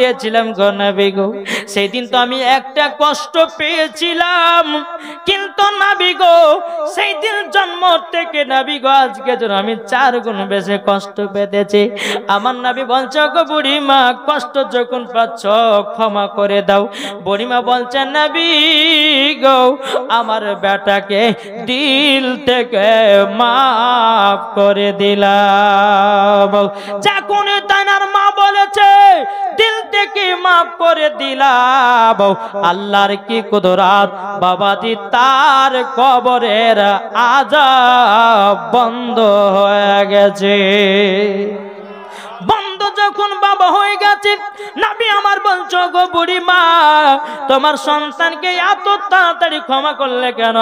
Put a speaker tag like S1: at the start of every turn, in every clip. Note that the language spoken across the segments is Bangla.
S1: দিয়েছিলাম গো নবী গো, সেই দিন তো আমি একটা কষ্ট পেয়েছিলাম, কিন্তু নবী গো সেই দিন জন্ম থেকে নবী গো আজকে যেন আমি 4 গুণ বেশি কষ্ট পেতেছি। আমার নবী বলছে গো বুড়িমা, কষ্ট যখন পাচ্ছ ক্ষমা করে দাও। বুড়িমা বলছে নবী গো আমার বেটাকে দিল থেকে মাফ করে দিলাম। যখন তার মা বলেছে দিল থেকে মাফ করে দিলাম, আল্লাহর কি কুদরত বাবাজি, তার কবরের আযাব বন্ধ হয়ে গেছে। বন্ধ যখন বাবা হয়ে গেছে, নবী আমার বলছো গো বুড়িমা তোমার সন্তানকে এত তাড়াতাড়ি ক্ষমা করলে কেন?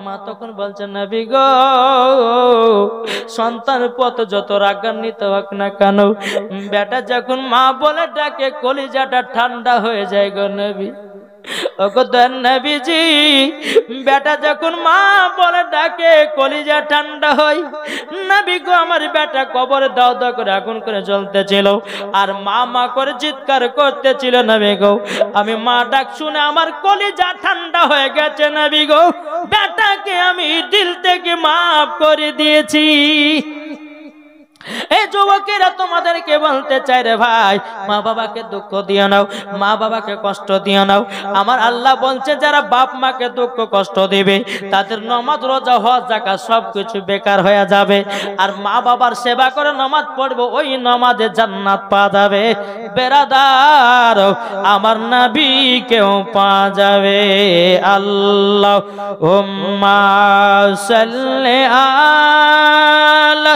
S1: মা তখন বলছে নবী গো সন্তান পথ যত রাগান্বিত হোক না কেন, বেটা যখন মা বলে ডাকে কলিজাটা ঠান্ডা হয়ে যায় গো নবী। ওগো দয়ার নবীজি, বেটা যখন মা বলে ডাকে কলিজা ঠান্ডা হয়। নবী গো আমার বেটা কবরে দাও দাও করে আগুন করে জ্বলতেছিল, আর মা মা করে চিৎকার করতেছিল। নবী গো আমি মা ডাক শুনে আমার কলিজা ঠান্ডা হয়ে গেছে। নবী গো বেটাকে আমি দিল থেকে মাফ করে দিয়েছি। এই যুবকেরা তোমাদেরকে বলতে চাই রে ভাই, মা বাবাকে দুঃখ দিও নাও, মা বাবাকে কষ্ট দিও নাও। আমার আল্লাহ বলছে যারা বাপ মাকে দুঃখ কষ্ট দিবে তাদের নামাজ রোজা হজ যাকাত সবকিছু বেকার হয়ে যাবে। আর মা বাবার সেবা করে নামাজ পড়বে, ওই নামাজে জান্নাত পাওয়া যাবে। বেরাদার আমার নবীকেও পাওয়া যাবে। আল্লাহুম্মা সাল্লি আলা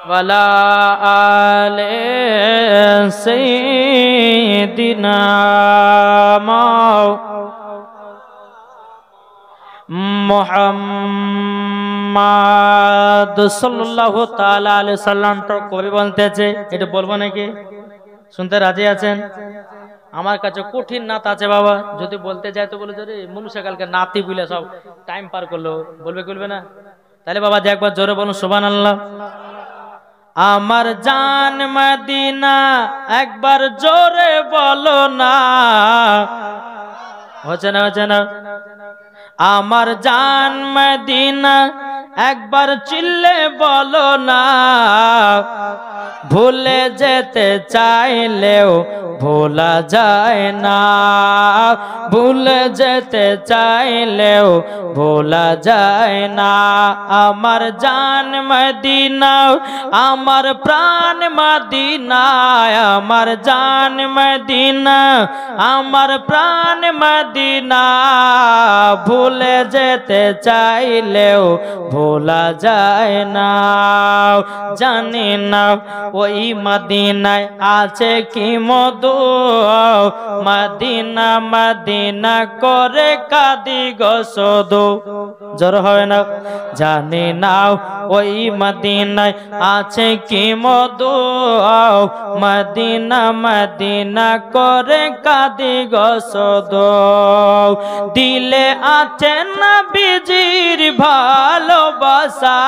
S1: ওয়ালা আলে সাইয়্যিদিনা মুহাম্মদ সাল্লাল্লাহু তাআলা আলাইহি সাল্লাম। তো কবি বলতেছে, এটা বলবো নাকি? শুনতে রাজি আছেন? আমার কাছে কঠিন নাত আছে বাবা, যদি বলতে যাই তো বলে যে মনুষ্য কালকে নাতি বলে সব টাইম পার করলো, বলবে না? তাহলে বাবা যে একবার জোরে বলুন সুবহানাল্লাহ। আমার জান মদিনা একবার জোরে বলো না, হচ্ছে না? আমার জান মদিনা একবার চিল্লে বলো না, ভুলে যেতে চাইলেও ভোলা যায় না, ভুলে যেতে চাইলেও ভোলা যায় না। আমার জান মদিনা আমার প্রাণ মদিনা, আমার জান মদিনা আমার প্রাণ মদিনা, ভুলে যেতে চাইলেও ভোলা যায় না। জানি না ওই মদিনায় আছে কি মধু, মদিনা মদিনা করে কাঁদি গো শুধু। জোর হয় না? জানি না ওই মদিনায় আছে কি মধু, মদিনা মদিনা করে কাঁদি গো শুধু। দিলে আছে নবীজির ভালোবাসা,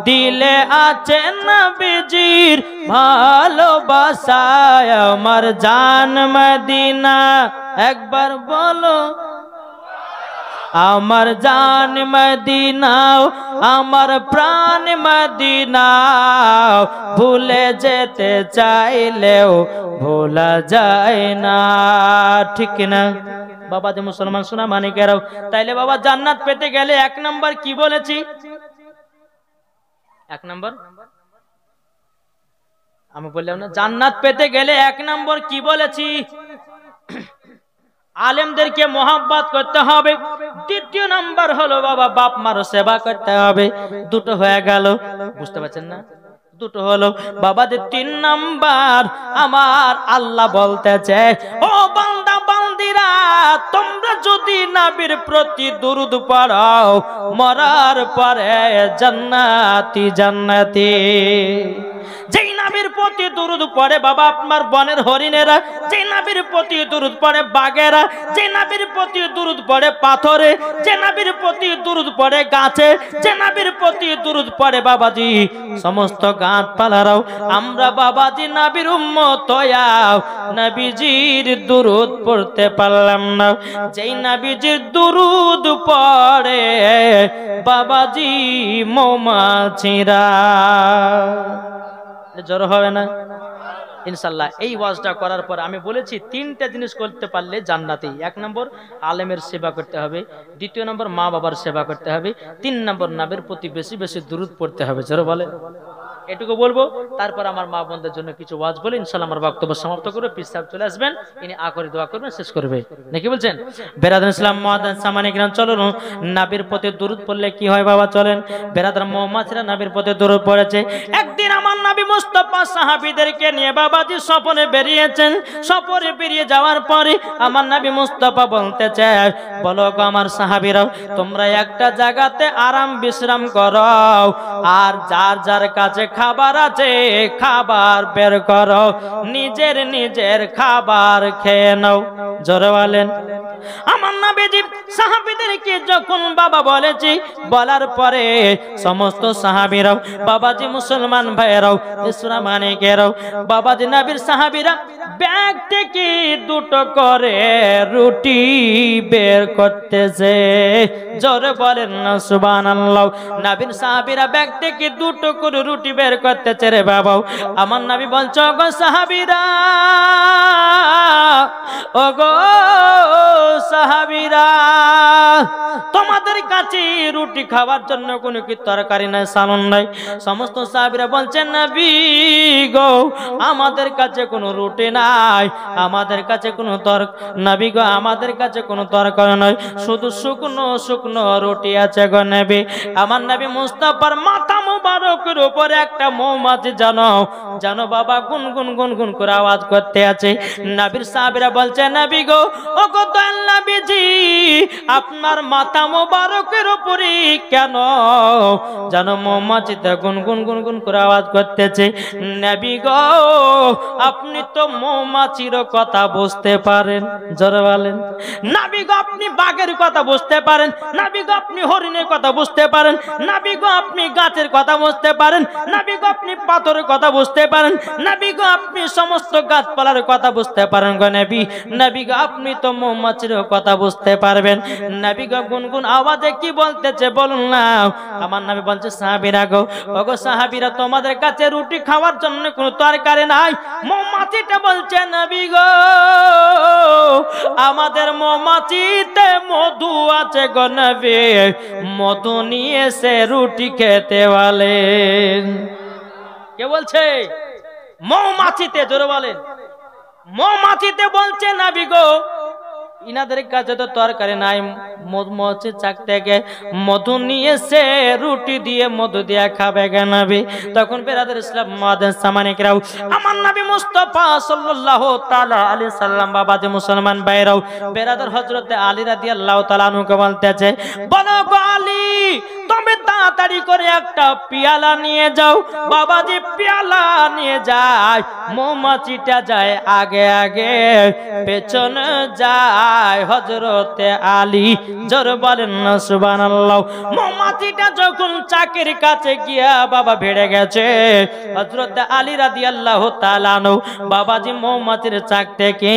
S1: দিলে আছে নবীজির ভালোবাসা। আমার জান মদিনা একবার বলো, আমার জান মদিনা আমার প্রাণ মদিনা, ভুলে যেতে চাইলেও ভোলা যায় না। ঠিক না বাবা? যে মুসলমান শোনা মানিকেরাও, তাইলে বাবা জান্নাত পেতে গেলে 1 নাম্বার কি বলেছি? 1 নাম্বার আমি বললাম না, জান্নাত পেতে গেলে 1 নাম্বার কি বলেছি? আলেমদেরকে মোহাব্বত করতে হবে। 2 নাম্বার হলো বাবা বাপ মার সেবা করতে হবে। 2 হয়ে গেল, বুঝতে পারছেন না? 2 হলো বাবা। 3 নাম্বার আমার আল্লাহ বলতেছে, ও বান্দা বান্দিরা তোমরা যদি নবীর প্রতি দুরূদ পড়াও, মরার পরে জান্নাতি জান্নাতি। যেই নাবির প্রতি দুরূদ পড়ে বাবা আপনার বনের হরিণেরা, যে নাবির প্রতি দুরূদ পড়ে বাঘেরা, যে নাবির প্রতি দুরূদ পড়ে পাথরে, যে নাবির প্রতি দুরূদ পড়ে গাছে, যে নাবির প্রতি দুরূদ পড়ে বাবাজি সমস্ত গাছপালারাও। আমরা বাবাজি নাবির উম্মত হইয়াও নবীজির দুরূদ পড়তে পারলাম না। যেই নবীজির দুরূদ পড়ে বাবাজি মৌমাছিরা, জড়ো হবে না ইনশাআল্লাহ। এই ওয়াজটা করার পর আমি বলেছি তিনটা জিনিস করতে পারলে জান্নাতি। এক নম্বর আলেমের সেবা করতে হবে, দ্বিতীয় নম্বর মা বাবার সেবা করতে হবে, তিন নম্বর নবীর প্রতি বেশি বেশি দুরূদ পড়তে হবে। জোরে বলে। এটুকু বলবো, তারপর আমার মা বোনদের জন্য কিছু ওয়াজ বলে ইনশাআল্লাহ আমার বক্তব্য সমাপ্ত করবে। পীর সাহেব চলে আসবেন, ইনি আকরি দোয়া করবেন, শেষ করবে নাকি বলছেন? বেরাদার ইসলাম মুআদ্দিন সামানিক রাম, চলুন নবীর প্রতি দুরূদ পড়লে কি হয় বাবা চলেন। বেরাদার মুহাম্মদরা নবীর প্রতি দুরূদ পড়েছে। একদিন আমার নবী মুস্তাফা সাহাবীদেরকে নিয়ে বাবাজি সফরে বেরিয়েছেন। সফরে বেরিয়ে যাওয়ার পরে আমার নবী মুস্তাফা বলতেছে, বলো গো আমার সাহাবীরা, তোমরা একটা জায়গাতে আরাম বিশ্রাম করো, আর যার যার কাছে খাবার আছে খাবার বের করো, নিজের নিজের খাবার খেয়ে নাও। জোরে বলেন। আমার নবীজি সাহাবীদেরকে যখন বাবা বলেছি, বলার পরে সমস্ত সাহাবীরাও বাবাজি মুসলমান ভাইয়েরাও ইসরা মানিকেরাও বাবাজি নবীর সাহাবীরা ব্যাগ থেকে দুটো করে রুটি বের করতেছে। জোরে বলেন না সুবহানাল্লাহ। নবীর সাহাবীরা ব্যাগ থেকে দুটো করে রুটি বের করতেছে রে বাবা। আমার নবী বলছে, ওগো সাহাবীরা, ওগো সাহাবীরা, তোমাদের কাছে রুটি খাওয়ার জন্য কোনো কি তরকারি নাই, সালন নাই? সমস্ত সাহাবীরা বলছেন, নবী গো আমাদের কাছে কোনো রুটি নাই, আমাদের কাছে কোনো নবী গো আমাদের কাছে কোনো তরকারি নাই, শুধু শুকনো শুকনো রুটি আছে গো নবী। আমার নবী মুস্তাফার মাথা মুবারকের উপরে একটা মৌমাছি জানো বাবা গুনগুন গুনগুন করে আওয়াজ করতে আছে। নবীর সাহাবীরা বলছে, নবী গো ওগো দয়াল নবীজি, আপনার মাথা মুবারকের উপরে কেন জানো মৌমাছিতে গুনগুন গুনগুন করে আওয়াজ করতেছে? নবী গো আপনি তো মৌমাছির কথা বুঝতে পারেন। জোরে বলেন। নবী গো আপনি বাঘের কথা বুঝতে পারেন, নবী গো আপনি হরিণের কথা বুঝতে পারেন, নবী গো আপনি গাছের কথা বুঝতে পারেন, নবী গো আপনি পাথরের কথা বুঝতে পারেন, নবী গো আপনি সমস্ত গাছপালার কথা বুঝতে পারেন গো নবী। নবী গো আপনি তো মৌমাছির কথা বুঝতে পারবেন। নবী গো গুনগুন আওয়াজে কি বলতেছে বলুন না। আমার নবী বলছে, সাহাবীরা গো, ওগো সাহাবীরা, তোমাদের কাছে রুটি খাওয়ার জন্য কোনো তরকারি নাই। মৌমাছিটা বলছে, নবী গো আমাদের মৌমাছিতে মধু আছে গো নবী, মধু নিয়ে সে রুটি খেতে বলেন। কে বলছে? মৌমাছিতে। জোরে বলেন। মৌমাছিতে বলছে, নবী গো ইনাদের কাছে তো তরকারি নাই, মৌমাছি চাক থেকে মধু নিয়ে সে রুটি দিয়ে মধু দিয়ে খাবে গে নবী। তখন বেরাদার ইসলাম মুআদ্দিন সামানিকরাও আমার নবী মুস্তাফা সাল্লাল্লাহু তাআলা আলাইহি সাল্লাম বাবাজি মুসলমান ভাইরাও বেরাদার হযরত আলী রাদিয়াল্লাহু তাআলা আনহুকে বলতেছে, বলো গো আলী, তুমি তাড়াতাড়ি করে একটা পেয়ালা নিয়ে যাও। বাবাজি পেয়ালা নিয়ে যায়, মৌমাছিটা যায় আগে আগে, পেছনে যায় হযরতে আলী। জোরে বলেন না সুবহানাল্লাহ। মৌমাছিটা যখন চাকের কাছে গিয়া বাবা ভিড়ে গেছে, হযরতে আলী রাদিয়াল্লাহু তাআলা আনহু বাবাজি মৌমাছির চাক থেকে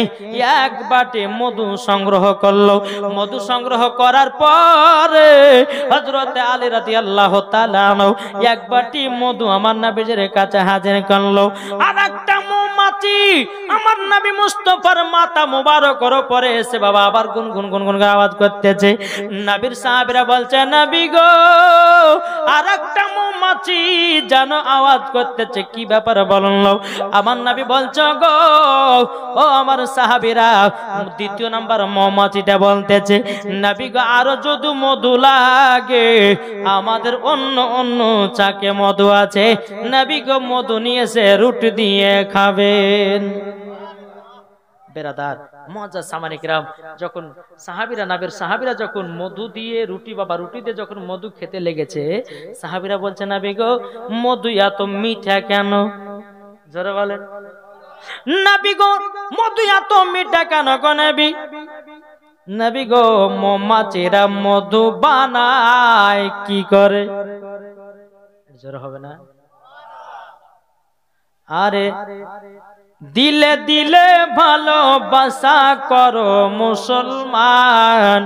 S1: এক বাটি মধু সংগ্রহ করলো। মধু সংগ্রহ করার পরে হযরতে আলী রাদিয়াল্লাহু তাআলা আনহু এক বাটি মধু আমার নবীর কাছে হাজির করলো। আর একটা মৌমাছি আমার নবী মুস্তাফার মাথা মুবারকের উপরে এসে বাবা আবার গুনগুন গুনগুন আওয়াজ করতেছে। নবীর সাহাবীরা বলছে, নবী গো আর একটা মৌমাছি জানো আওয়াজ করতেছে, কি ব্যাপার বলুন। আমার নবী বলছে, গো ও আমার সাহাবীরা, দ্বিতীয় নাম্বার মৌমাছিটা বলতেছে, নবী গো আরো যদি মধু লাগে আমাদের অন্য অন্য চাকে মধু আছে, নবী গো মধু নিয়েছে রুটি দিয়ে খাবেন। বেরাদার মজা সামানিকরাম, যখন সাহাবীরা নবীর সাহাবীরা যখন মধু দিয়ে রুটি বাবা রুটি দিয়ে যখন মধু খেতে লেগেছে, সাহাবীরা বলছে, নবী গো মধু এত মিঠা কেন? জোরে বলেন। নবী গো মধু এত মিঠা কেন গো নবী? নবী গো মৌমাছিরা মধু বানায় কি করে? জোরে হবে না? আরে দিলে দিলে ভালোবাসা করো মুসলমান,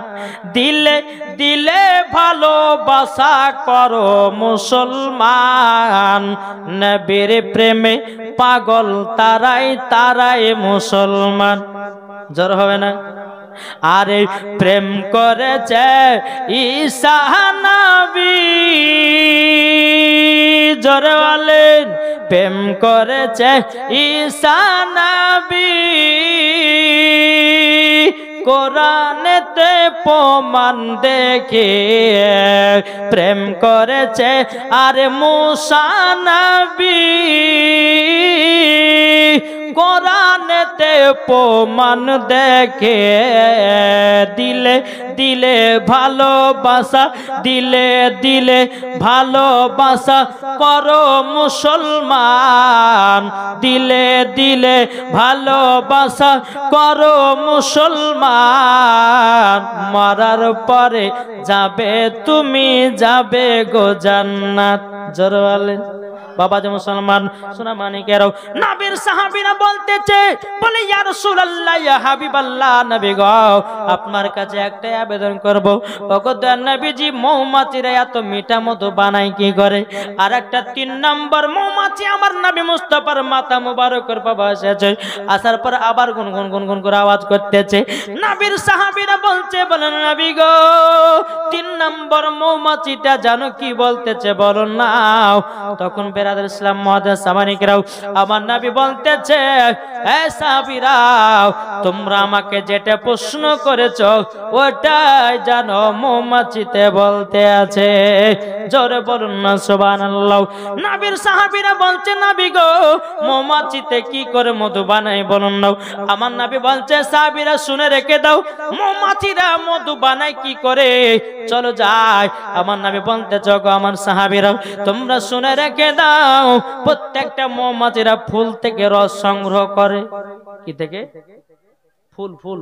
S1: দিলে দিলে ভালোবাসা করো মুসলমান, নবীর প্রেমে পাগল তারাই তারাই মুসলমান। জোর হবে না? আরে প্রেম করেছে ঈসা নবী, জোরে বলেন, প্রেম করেছে ঈসা নবী, কোরআনেতে প্রমাণ দেখে প্রেম করেছে আরে মুসা নবী, কোরআনেতে প্রমাণ দেখে দিলে দিলে ভালোবাসা, দিলে দিলে ভালোবাসা করো মুসলমান, দিলে দিলে ভালোবাসা করো মুসলমান, মরার পরে যাবে তুমি যাবে গো জান্নাত। জোরে বলেন। বাবা যে মুসলমান সোনা মানিকেরাও, নবীর সাহাবীরা বলতেছে, বলে ইয়া রাসূলুল্লাহ ইয়া হাবিবাল্লাহ, নবী গো আপনার কাছে একটাই আবেদন করব, ওগো দয়ার নবীজি মৌমাছিরা এত মিঠা মধু বানায় কি করে? আর একটা 3 নম্বর, মৌমাছি আমার নবী মুস্তাফার মাথা মুবারকের বাবা এসেছে, আসার পর আবার গুনগুন গুনগুন করে আওয়াজ করতেছে। নবীর সাহাবীরা বলছে, বলেন নবী গো 3 নম্বর মৌমাছিটা জানো কি বলতেছে বলো না? তখন ইসলাম মুআদ্দাস সামানিকরাও, আমার নবী বলতেছে, হে সাহাবীরাও তোমরা আমাকে যেটা প্রশ্ন করেছো ওটাই জানো মৌমাছিতে বলতে আছে। জোরে বলুন না সুবহানাল্লাহ। নবীর সাহাবীরা বলছে, নবী গো মৌমাছিতে কি করে মধু বানায় বলুন না? আমার নবী বলছে, সাহাবীরা শুনে রেখে দাও, মৌমাছিরা মধু বানায় কি করে চলো যাই। আমার নবী বলতেছে, গো আমার সাহাবীরা তোমরা শুনে রেখে দাও, প্রত্যেকটা মৌমাছিরা ফুল থেকে রস সংগ্রহ করে। কি থেকে? ফুল ফুল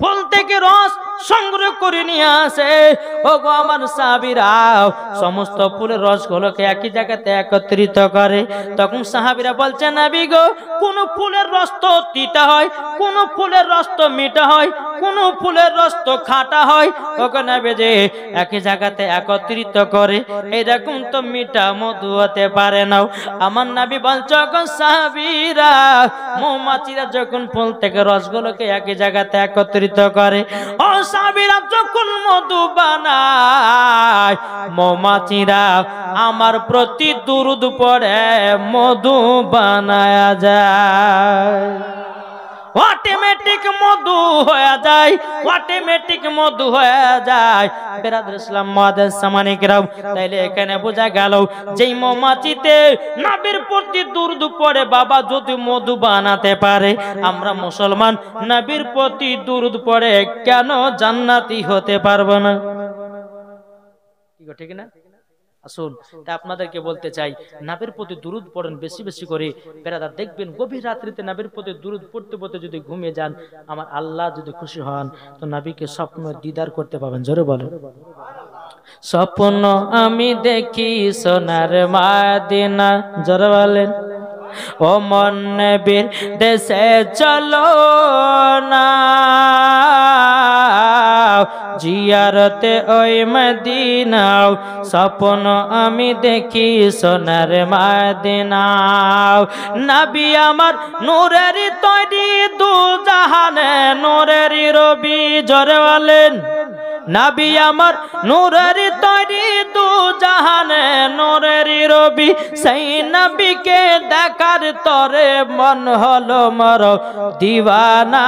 S1: ফুল থেকে রস সংগ্রহ করে নিয়ে আসে। ও গো আমার সাহাবীরা সমস্ত ফুলের রসগুলোকে একই জায়গাতে একত্রিত করে। তখন সাহাবীরা বলছে, নবী গো কোন ফুলের রস তো তিতা হয়, কোন ফুলের রস তো মিঠা হয়, কোন ফুলের রস তো খাঁটা হয়, ওকে নবী যে একই জায়গাতে একত্রিত করে, এরকম তো মিঠা মধু হতে পারে না। আমার নবী বলছে, গো সাহাবীরা মৌমাছিরা যখন ফুল থেকে রসগুলোকে একই জায়গাতে একত্রিত করে, ও সাহাবীরা যখন মধু বানায়, মৌমাছিরা আমার প্রতি দুরূদ পড়ে মধু বানায় যায়, অটোমেটিক মধু হয়ে যায়, অটোমেটিক মধু হয়ে যায়। বেরাদর ইসলাম মুআদ্দাস সামানিকরাও, তাইলে এখানে বোঝা গেল যেই মৌমাছিতে নবীর প্রতি দুরূদ পড়ে বাবা যদি মধু বানাতে পারে, আমরা মুসলমান নবীর প্রতি দুরূদ পড়ে কেন জান্নাতি হতে পারবো না? ঠিক না? আসুন তা আপনাদেরকে বলতে চাই, নবীর প্রতি দুরূদ পড়েন বেশি বেশি করে। বেরাদার দেখবেন গভীর রাত্রিতে নবীর প্রতি দুরূদ পড়তে পড়তে যদি ঘুমিয়ে যান, আমার আল্লাহ যদি খুশি হন তো নবীকে স্বপ্ন দিদার করতে পাবেন। জোরে বলেন। স্বপ্ন আমি দেখি সোনার মদিনা, জোরে বলেন। ও মন নবীর দেশে চলো না, জিয়ারতে ওই মদিনা, স্বপ্ন আমি দেখি সোনার মদিনা। নবী আমার নূরের তৈরি দু জাহানে নূরের রবি, জোরে বলেন। নবী আমার নূরের তৈরি দু জাহানে নূরের রবি, সেই নবীকে দেখার তরে মন হলো মর দিওয়ানা।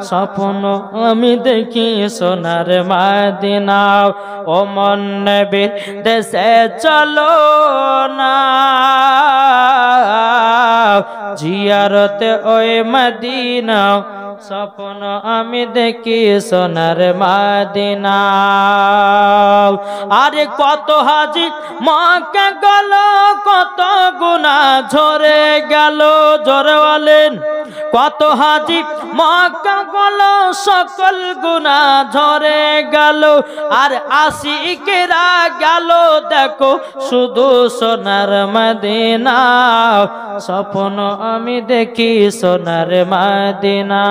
S1: স্বপ্ন আমি দেখি সোনার মদিনা, ও মন নবীর দেশে চলো না, জিয়ারতে ওই মদিনা, স্বপ্ন আমি দেখি সোনার মদিনা। আরে কত হাজি মক্কা গেল, কত গুনাহ ঝরে গেল, জোরে বলেন। কত হাজি মক্কা গেল, সকল গুনাহ ঝরে গেল। আর আশিকেরা গেল দেখো শুধু সোনার মদিনা। স্বপ্ন আমি দেখি সোনার মদিনা।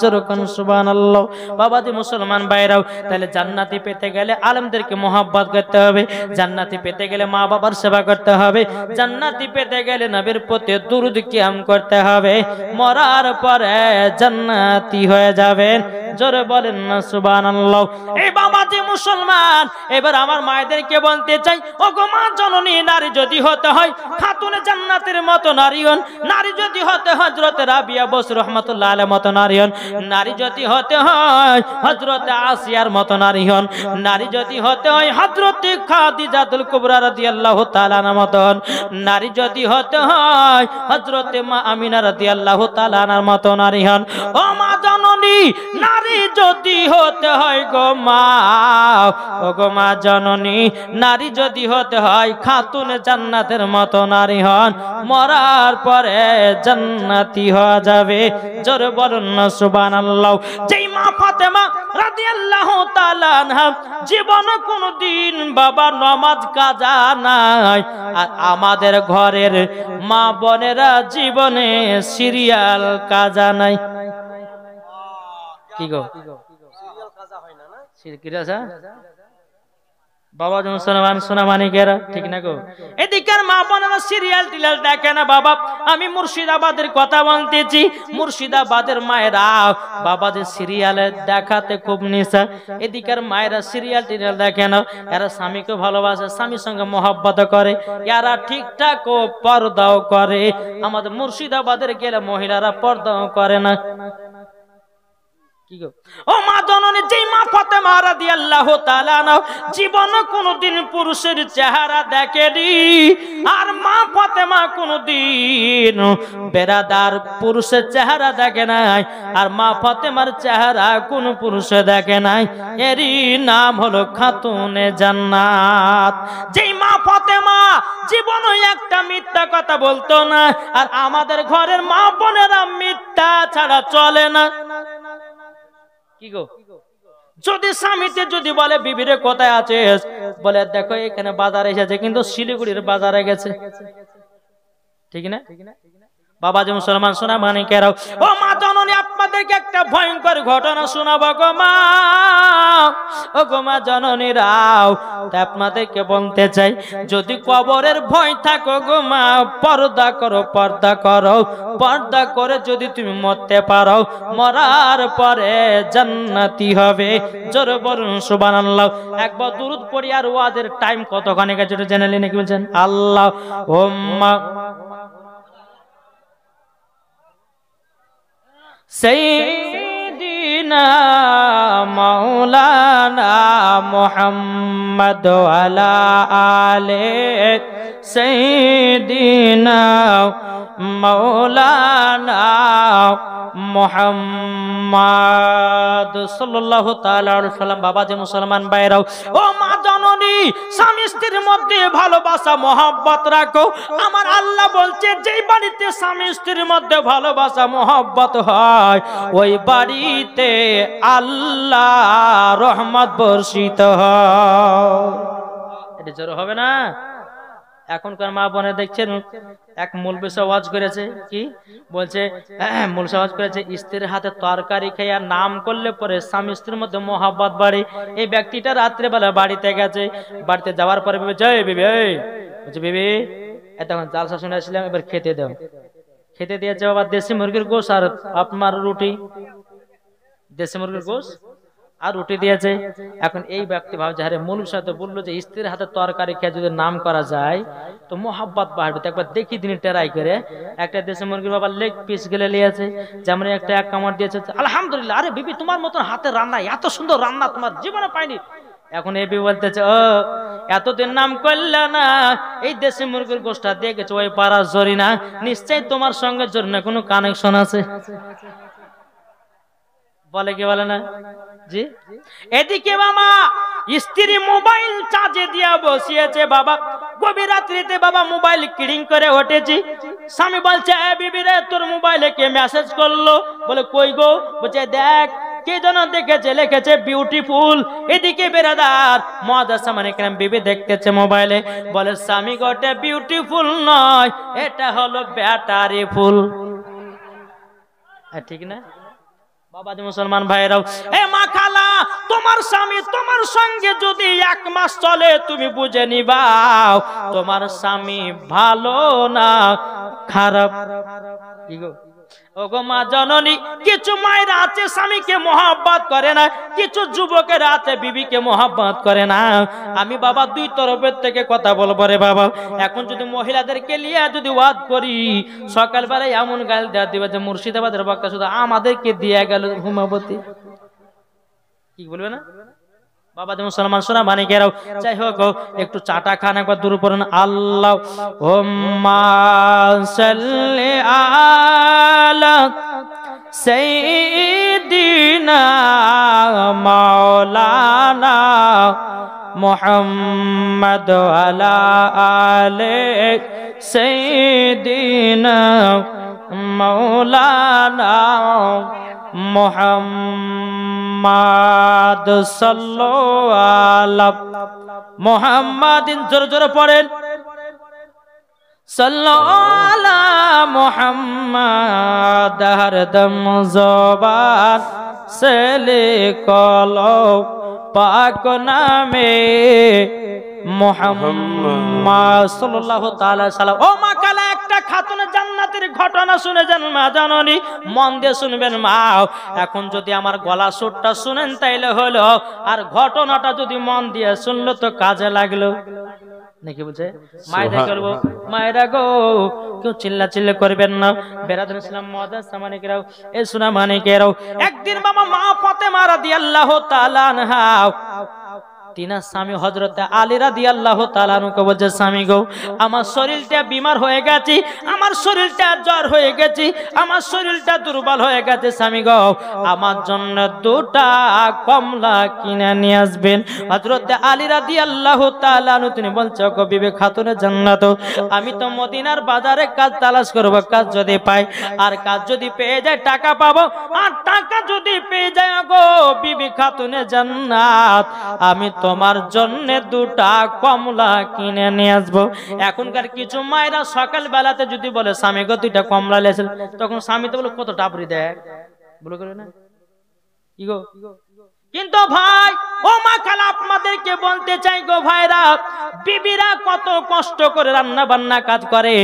S1: যেরকম সুবহানাল্লাহ। বাবাজি মুসলমান ভাইরাও, তাহলে জান্নাতি পেতে গেলে আলেমদেরকে মোহাব্বত করতে হবে, জান্নাতি পেতে গেলে মা বাবার সেবা করতে হবে, জান্নাতি পেতে গেলে নবীর প্রতি দুরূদ কিয়াম করতে হবে। মরার পরে জান্নাতি হয়ে যাবেন। জোরে বলেন না সুবহানাল্লাহ। এই বাবাজি মুসলমান, এবার আমার মায়েদেরকে বলতে চাই, ওগো মা জননী, নারী যদি হতে হয় খাতুনে জান্নাতের মতো নারী হন, নারী যদি হতে হয় হযরতে রাবিয়া বসরি রাহমাতুল্লাহ আলাইহির মতো নারী হন, নারী যদি হতে হয় হযরতে আসিয়ার মতো নারী হন, নারী যদি হতে হয় হযরতে খাদিজাতুল কুবরা রাদিয়াল্লাহু তাআলা আনহার মতো হন, নারী যদি হতে হয় হযরতে মা আমিনা রাদিয়াল্লাহু তাআলা আনহার মতো নারী হন। ও মা জননী, নারী যদি হতে হয় গো মা, ও গো মা জননী, নারী যদি হতে হয় খাতুনে জান্নাতের মতো নারী হন, মরার পরে জান্নাতি হয়ে যাবে। জোরে বলুন না সুবহানাল্লাহ। যেই মা ফাতেমা রাদিয়াল্লাহু তাআলা আনহা জীবনে কোনদিন বাবা নামাজ কাজা নাই, আর আমাদের ঘরের মা বোনেরা জীবনে সিরিয়াল কাজা নাই। কি গো সিরিয়াল কাজা হয় না? না সিরিয়াল বাবা মুসলমান সোনা মানিকেরা, ঠিক না গো? এদিকের মা বোনেরা সিরিয়াল টিলাল দেখে না বাবা। আমি মুর্শিদাবাদের কথা বলতেছি। মুর্শিদাবাদের মায়েরা বাবাদের সিরিয়ালে দেখাতে খুব নেশা। এদিকের মায়েরা সিরিয়াল টিলাল দেখে না, এরা স্বামীকে ভালোবাসে, স্বামীর সঙ্গে মহব্বত করে, এরা ঠিকঠাক ও পর্দাও করে। আমাদের মুর্শিদাবাদের গেলে মহিলারা পর্দাও করে না। কি গো ও মা জননী, যেই মা ফাতেমা রাদিয়াল্লাহু তাআলা আনহা জীবনে কোনদিন পুরুষের চেহারা দেখেনি, আর মা ফাতেমা কোনদিন বেরাদার পুরুষের চেহারা দেখে নাই, আর মা ফাতেমার চেহারা কোন পুরুষে দেখে নাই। এরই নাম হলো খাতুনে জান্নাত। যেই মা ফাতেমা জীবনে একটা মিথ্যা কথা বলতো না, আর আমাদের ঘরের মা বোনেরা মিথ্যা ছাড়া চলে না। কি গো, যদি স্বামীতে যদি বলে বিবিরে কোথায় আছিস, বলে দেখো এখানে বাজার এসেছে, কিন্তু শিলিগুড়ির বাজারে গেছে, ঠিক না? বাবাজি মুসলমান সোনা মানিকেরাও, ও মা জননী, আপনাদেরকে একটা ভয়ঙ্কর ঘটনা শোনাবো গো মা। ও গো মা জননী রাও, তা আপনাদেরকে বলতে চাই, যদি কবরের ভয় থাকো গো মা, পর্দা করো, পর্দা করো, পর্দা করে যদি তুমি মরতে পারো, মরার পরে জান্নাতি হবে। জোরে বলুন সুবহানাল্লাহ। একবার দুরূদ পড়ি, আর ওয়াজের টাইম কতখানি গেছে জেনে নিন। কি বলছেন? আল্লাহ উম্মা সাইয়্যিদিনা মাওলানা মুহাম্মদ ওয়ালা আলে সাইয়্যিদিনা মাওলানা মুহাম্মদ সাল্লাল্লাহু তাআলা আলাইহি ওয়াসাল্লাম। বাবাজি মুসলমান ভাইরাও, ও মা জননী, স্বামী স্ত্রীর মধ্যে ভালোবাসা মহব্বত রাখো। আমার আল্লাহ বলছে, যেই বাড়িতে স্বামী স্ত্রীর মধ্যে ভালোবাসা মহব্বত হয়, ওই বাড়িতে আল্লাহ রহমত বর্ষিত হয়। এটা জোর হবে না? এখনকার মা বোনে দেখছেন, এক মৌলবি ওয়াজ করেছে, কি বলছে, মৌলবি ওয়াজ করেছে, স্ত্রীর হাতে তরকারি খেয়ে নাম করলে পরে স্বামী স্ত্রীর মধ্যে মহব্বত বাড়ে। এই ব্যক্তিটা রাত্রেবেলা বাড়িতে গেছে, বাড়িতে যাওয়ার পরে ভেবে জয় বিবি, বলছে বিবি এতক্ষণ জালসা শুনে আসলাম, এবার খেতে দাও। খেতে দিয়েছে বাবা দেশি মুরগির গোশ আর আপনার রুটি, দেশি মুরগির গোশ আর রুটি দিয়েছে। এখন এই ব্যক্তি ভাবছে, আরে মৌলবীর সাথে বললো যে স্ত্রীর হাতে তরকারি খেয়ে যদি নাম করা যায় তো মোহাব্বত বাড়বে, তো একবার দেখি দিন ট্রাই করে। একটা দেশি মুরগির বাবা লেগ পিস গেলে নিয়েছে, যেমন একটা এক কামড় দিয়েছে, আলহামদুলিল্লাহ, আরে বিবি তোমার মতন হাতে রান্না, এত সুন্দর রান্না তোমার জীবনে পাইনি। এখন এবি বলতেছে, ও এতদিন নাম করলে না, এই দেশি মুরগির গোশটা দিয়ে গেছে ওই পাড়ার জরি না, নিশ্চয়ই তোমার সঙ্গে জরি না কোনো কানেকশন আছে। বলে কি বলে না জি। এদিকে বাবা স্ত্রী মোবাইল চার্জে দিয়া বসিয়েছে বাবা, গভীর রাত্রিতে বাবা মোবাইল কিরিং করে উঠেছি। স্বামী বলছে এ বিবি রে, তোর মোবাইলে কে মেসেজ করলো? বলে কই গো? বলছে দেখ কে যেন দেখেছে, লিখেছে বিউটিফুল। এদিকে বেরাদার মুআজ্জাজ মানে কেন বিবি দেখতেছে মোবাইলে, বলে স্বামী গোটে বিউটিফুল নয়, এটা হলো ব্যাটারি ফুল। ঠিক না বাবা? মুসলমান ভাইরাও, এ মা খালা, তোমার স্বামী তোমার সঙ্গে যদি 1 মাস চলে তুমি বুঝে নিবাও তোমার স্বামী ভালো না খারাপ। কি গো ওগো মা জননী, কিছু মায়েরা আছে স্বামীকে মহব্বত করে না, কিছু যুবকের আছে বিবিকে মহব্বত করে না। আমি বাবা দুই তরফের থেকে কথা বলবো রে বাবা। এখন যদি মহিলাদেরকে নিয়ে যদি ওয়াজ করি, সকালবেলায় এমন গাল দেওয়া দিবে যে মুর্শিদাবাদের বক্তা শুধু আমাদেরকে দিয়ে গেল হুমাবতী। কি বলবে না বাবা? মুসলমান সোনা মানে গেরাও, যাই হোক একটু চাটা খান, একবার দূর পড়েন আল্লাহুম্মা সাল্লি আলা সাইয়্যিদিনা মাওলানা মুহাম্মদ আলা আলি সাইয়্যিদিনা মাওলানা মুহাম্মদ সাল্লাল্লাহু আলা মুহাম্মাদিন। জোরে জোরে পড়েন সাল্লাল্লাহু আলা মুহাম্মাদ। হরদম জবান সে লিখলো পাক নামে মুহাম্মদ সাল্লাল্লাহু তাআলা সাল্লাম। ও মা কালা, একটা খাতুনের জান্নাতের ঘটনা শুনে যান মা জাননী, মন দিয়ে শুনবেন মা। এখন যদি আমার গলা সুরটা শুনেন তাইলে হলো, আর ঘটনাটা যদি মন দিয়ে শুনলো তো কাজে লাগলো নাকি বুঝে? মায়েরা করবো, মায়েরা গো কেউ চিল্লা চিল্লা করবেন না। বেরাদুল ইসলাম মুআজ্জাজ সামানিকেরাও, এ সোনা মানিকেরাও, একদিন বাবা মা ফাতেমা রাদিয়াল্লাহু তাআলা আনহা তিনার স্বামী হযরতে আলী রাদিয়াল্লাহু তাআলা আনহুকে বলছে, স্বামী গো আমার শরীরটা বিমার হয়ে গেছে, আমার শরীরটা জ্বর হয়ে গেছে, আমার শরীরটা দুর্বল হয়ে গেছে, স্বামী গো আমার জন্য 2টা কমলা কিনে নিয়ে আসবেন। হযরতে আলী রাদিয়াল্লাহু তাআলা আনহু তিনি বলছে, গো বিবি খাতুনে জান্নাত, আমি তো মদিনার বাজারে কাজ তালাশ করব, কাজ যদি পাই, আর কাজ যদি পেয়ে যায় টাকা পাবো, আর টাকা যদি পেয়ে যায় গো বিবি খাতুনে জান্নাত, আমি তোমার জন্য 2টা কমলা কিনে নিয়ে আসবো। এখনকার কিছু মায়েরা সকাল বেলাতে যদি বলে স্বামী গো 2টা কমলা লেছেন, তখন স্বামী তো বলে কত টাপরি দেয় বলে করে না কি গো। কিন্তু ভাই ও মা খালা, আপনাদেরকে বলতে চাই গো ভাইরা, বিবিরা কত কষ্ট করে রান্না বান্না কাজ করে,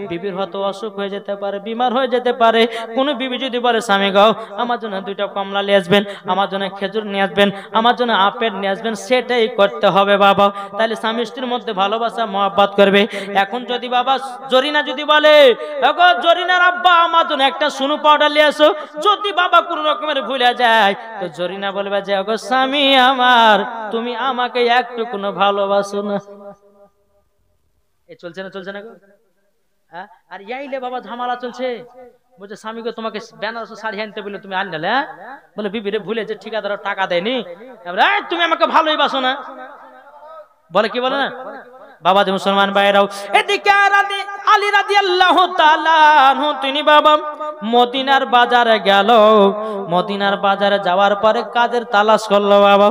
S1: বিবির হয়তো অসুখ হয়ে যেতে পারে, বিমার হয়ে যেতে পারে। কোন বিবি যদি বলে স্বামী গো আমার জন্য 2টা কমলা নিয়ে আসবেন, আমার জন্য খেজুর নিয়ে আসবেন, আমার জন্য আপেল নিয়ে আসবেন, সেটাই করতে হবে বাবা। তাহলে স্বামী স্ত্রীর মধ্যে ভালোবাসা মহব্বত করবে। এখন যদি বাবা জরিনা যদি বলে গো জরিনার আব্বা আমার জন্য একটা সুনু পাউডার নিয়ে আসো, যদি বাবা কোন রকমের ভুলে যায় তো জরিনা বলবে যে গো স্বামী আমার, তুমি আমাকে একটু কোনো ভালোবাসো না। এ চলছে না, চলছে না গো? আর ইয়াইলে বাবা ঝামেলা চলছে, বলছে স্বামী গো তোমাকে বেনারসি শাড়ি আনতে বলে তুমি আনলে, বলে বিবিরে ভুলে যে ঠিকাদার টাকা দেয়নি, তুমি আমাকে ভালোই বাসো না, বলে কি বলে না বাবা? যে মুসলমান ভাইরাও, এদিকে আলী রাদিয়াল্লাহু তাআলা আনহু তিনি বাবা মদিনার বাজারে গেল। মদিনার বাজারে যাওয়ার পরে কাজের তালাশ করলো বাবা,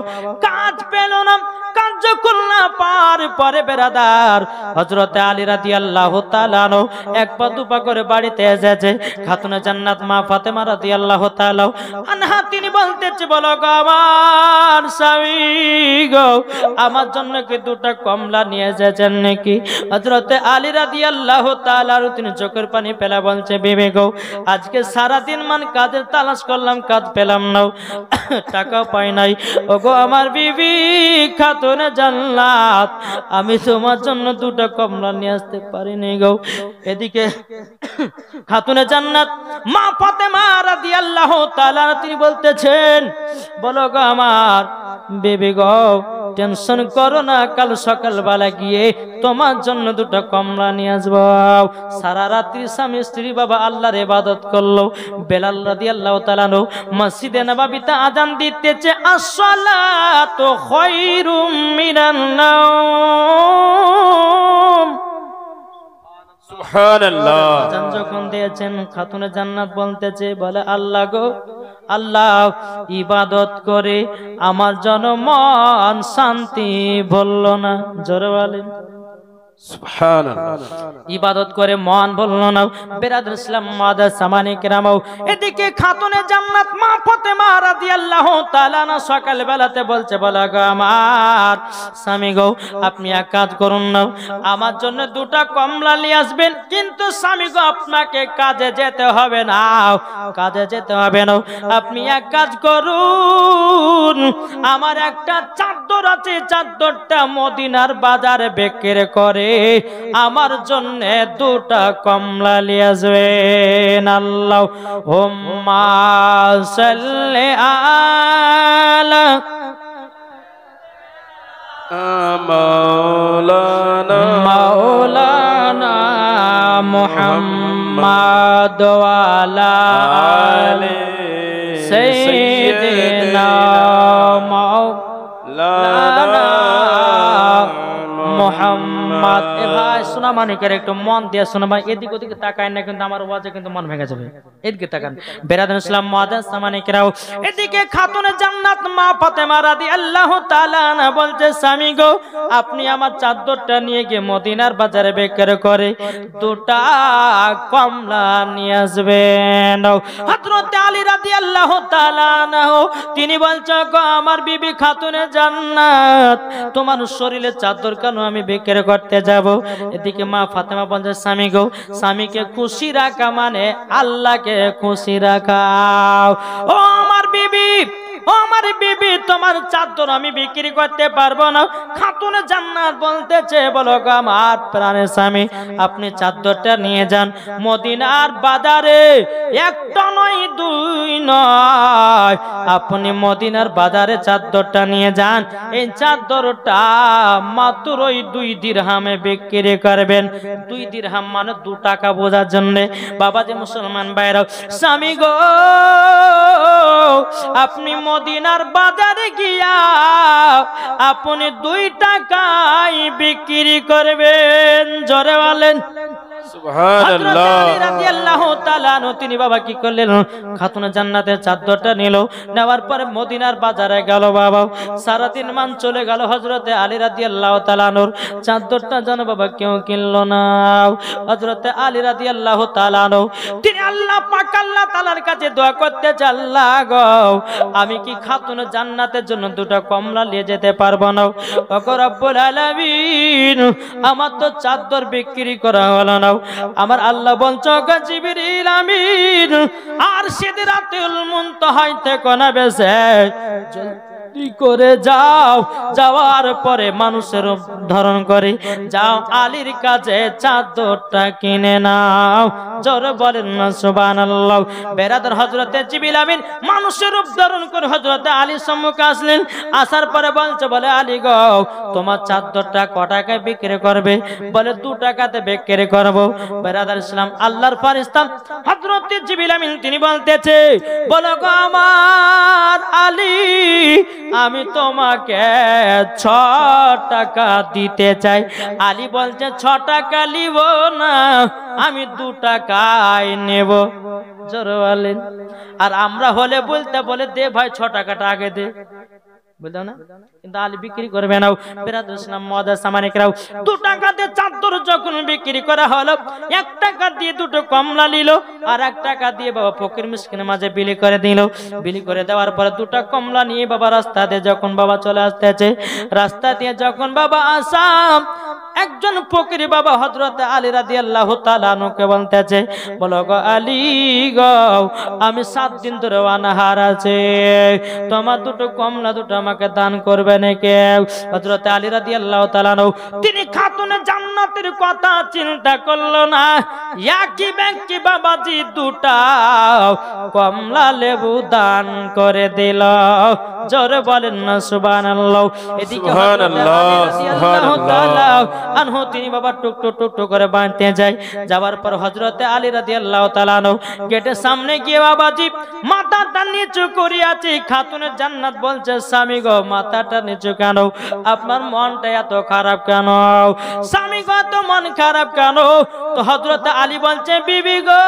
S1: কাজ পেল না। কাজ যখন না পার পরে বেরাদার হযরতে আলী রাদিয়াল্লাহু তাআলা আনহু 1 পা 2 পা করে বাড়িতে এসেছে। খাতুনে জান্নাত মা ফাতেমা রাদিয়াল্লাহু তাআলা আনহা তিনি বলতেছে, বলো গো আমার স্বামী গো আমার জন্য কি 2টা কমলা নিয়ে এসেছেন নাকি? হযরতে আলী রাদিয়াল্লাহু তাআলা তিনি চোখের পানি ফেলা বলছে, বিবি গো আজকে সারা দিন মান কাজের তালাশ করলাম, কাজ পেলাম না, টাকা পাই নাই। ওগো আমার বিবি খাতুনে জান্নাত, আমি তোমার জন্য 2টা কমলা নিয়ে আসতে পারিনি গো। এদিকে খাতুনে জান্নাত মা ফাতেমা রাদিয়াল্লাহু তাআলা তিনি বলতেছেন, বলো গো আমার বিবি গো টেনশন করো না, কাল সকালবেলা গিয়ে তোমার জন্য দুটো কমলা নিয়ে আসবো। সারা রাত্রি স্বামী স্ত্রী বাবা আল্লাহর ইবাদত করলো। বেলাল রাদিয়াল্লাহু তাআলা আনহু মসজিদে নববীতে আযান দিতেছে, আসসালাতু খায়রুম মিনান নাওম।
S2: সুবহানাল্লাহ।
S1: আযান যখন দিয়েছেন খাতুনে জান্নাত বলতেছে, বলে আল্লাহ গো আল্লাহ, ইবাদত করে আমার যেন মন শান্তি ভুলল না। জোরে বলেন
S2: সুবহানাল্লাহ।
S1: ইবাদত করে মন বলল না। বেরাদর ইসলাম মাদার সামানি কেরামও, এদিকে খাতুনে জান্নাত মা ফাতেমা রাদিয়াল্লাহু তাআলা না সকাল বেলাতে বলছে, বলা গো আমার স্বামী গো, আপনি এক কাজ করুন না, আমার জন্য দুটা কমলা নিয়ে আসবেন। কিন্তু স্বামী গো, আপনাকে কাজে যেতে হবে না, কাজে যেতে হবে না, আপনি এক কাজ করুন, আমার একটা চাদর আছে, চাদরটা মদিনার বাজারে বিক্রি করে আমার জন্য দুটা কমলা নিয়ে আসবেন। আল্লাহুম্মা সাল্লি আলা মাওলানা মুহাম্মাদ ওয়া আলা আলি সাইয়্যিদিনা মাওলানা মুহাম্মদ। এ ভাই শোনা মানিকের একটু মন দিয়ে শোনা ভাই, এদিক ওদিকে তাকায় না, কিন্তু আমার ওয়াজে কিন্তু মন ভেঙে যাবে। এদিকে তাকান বেরাদর ইসলাম মুআদ্দাস সামানিকরাও। এদিকে খাতুনে জান্নাত মা ফাতেমা রাদিয়াল্লাহু তাআলা আনহা বলছে, স্বামী গো, আপনি আমার চাদরটা নিয়ে গিয়ে মদিনার বাজারে বিক্রি করে দুটা কমলা নিয়ে আসবেন। হযরত আলী রাদিয়াল্লাহু তাআলা আনহু তিনি বলছে, গো আমার বিবি খাতুনে জান্নাত, তোমার শরীরে চাদর কেন আমি বিক্রি করতে যাব? এদিকে মা ফাতেমা বলছে, স্বামী গো, স্বামীকে খুশি রাখা মানে আল্লাহকে খুশি রাখা। ও আমার বিবি, ও আমার বিবি, তোমার চাদর আমি বিক্রি করতে পারবো না। খাতুনে জান্নাত বলতেছে, বলো গো আমার প্রাণের স্বামী, আপনি চাদরটা নিয়ে যান মদিনার বাজারে, একটা নয় দুই নয়, আপনি মদিনার বাজারে চাদরটা নিয়ে যান। এই চাদরটা মাত্র ওই 2 দিরহামে বিক্রি করবেন। 2 দিরহাম মানে 2 টাকা বোঝার জন্য। বাবা যে মুসলমান ভাইরা, স্বামী গো, আপনি মদিনার বাজারে গিয়া আপনি 2 টাকায় বিক্রি করবেন। জোরে বলেন সুবহানাল্লাহ। আলী রাদিয়াল্লাহু তাআলা তিনি বাবা কি করলেন, খাতুনে জান্নাতের চাদরটা নিল, নেওয়ার পরে মদিনার বাজারে গেল। বাবা সারাদিন মান চলে গেল, হযরতে আলী রাদিয়াল্লাহু তাআলা নূর চাদরটা যেন বাবা কেউ কিনলো না। হযরতে আলী রাদিয়াল্লাহু তাআলা নূর তিনি আল্লাহ পাক আল্লাহ তাআলার কাছে দোয়া করতে চান, আল্লাহ গো, আমি কি খাতুনে জান্নাতের জন্য দুটো কমলা নিয়ে যেতে পারবো না? ওগো রব্বুল আলামিন, আমার তো চাদর বিক্রি করা হলো না। আমার আল্লাহ বলছো, জিবরিল আমিন আর সিদরাতুল মুনতাহায় থেকে না বেশে জলদি করে যাও, যাওয়ার পরে মানুষের ধারণ করে যাও, আলীর কাছে চাদরটা কিনে নাও। জোরে বলেন না সুবহানাল্লাহ। বেরাদর হযরতে জিবরিল আমিন মানুষের রূপ ধারণ করে হযরতে আলীর সম্মুখে আসলেন। আসার পরে বলছে, বলে আলী গো, তোমার চাদরটা ক টাকায় বিক্রি করবে? বলে 2 টাকাতে বিক্রি করব। বেরাদর ইসলাম আল্লাহর ফেরেশতা হযরতে জিবরিল আমিন তিনি বলতেছে, বলো গো আমার আলী, আমি তোমাকে 6 টাকা দিতে চাই। আলী বলছে, 6 টাকা নিব না, আমি 2 টাকায় নেব। জোরে বলেন। আর আমরা হলে বলতে, বলে দে ভাই 6 টাকাটা আগে দে, বুঝলো না? কিন্তু আলী বিক্রি করবে না। বেরাদর ইসলাম মুআদ্দাস সামানিকরাও, 2 টাকাতে চাদর যখন বিক্রি করা হলো, 1 টাকা দিয়ে 2টো কমলা নিল, আর 1 টাকা দিয়ে বাবা ফকির মিসকিনের মাঝে বিলি করে দিল। বিলি করে দেওয়ার পরে 2টা কমলা নিয়ে বাবা রাস্তা দিয়ে যখন বাবা চলে আসতেছে, রাস্তা দিয়ে যখন বাবা আসাম, একজন ফকির বাবা হযরতে আলী রাদিয়াল্লাহু তাআলা আনহুকে বলতেছে, বলো গো আলী গো, আমি 7 দিন ধরে অনাহার আছে, তোমার 2টো কমলা 2টো আমাকে দান করবে নাকি? হযরতে আলী রাদিয়াল্লাহু তাআলা আনহু তিনি খাতুনে জান্নাতের কথা চিন্তা করলো না, একই ব্যক্তি বাবাজি 2টা কমলা লেবু দান করে দিল। জোরে বলেন না সুবহানাল্লাহ। এদিকে আনহু তিনি বাবা টুক টুক টুক টুক করে বাঁধতে যায়। যাওয়ার পর হযরতে আলী রাদিয়াল্লাহু তাআলা আনহু গেটের সামনে গিয়ে বাবাজি মাথাটা নিচু করে আছে। খাতুনে জান্নাত বলছে স্বামী গো মাথাটা নিচু কেন, আপনার মনটা এত খারাপ কেন, স্বামী গো তো মন খারাপ কেন? তো হযরতে আলী বলছে বিবি গো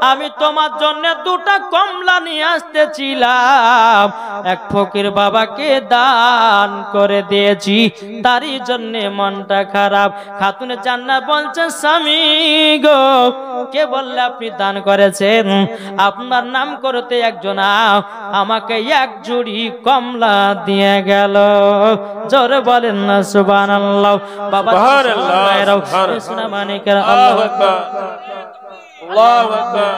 S1: আমি তোমার জন্য দুটা কমলা নিয়ে আসতেছিলাম, এক ফকির বাবাকে দান করে দিয়েছি, তারই জন্য মনটা খারাপ। খাতুনে জান্নাত বলছে স্বামী গো কে বললে আপনি দান করেছেন? আপনার নাম করতে একজন আমাকে এক ঝুড়ি কমলা দিয়ে গেল। জোরে বলেন না সুবহানাল্লাহ। বাবা সোনা মানিকের আল্লাহু আকবার
S2: আল্লাহু আকবার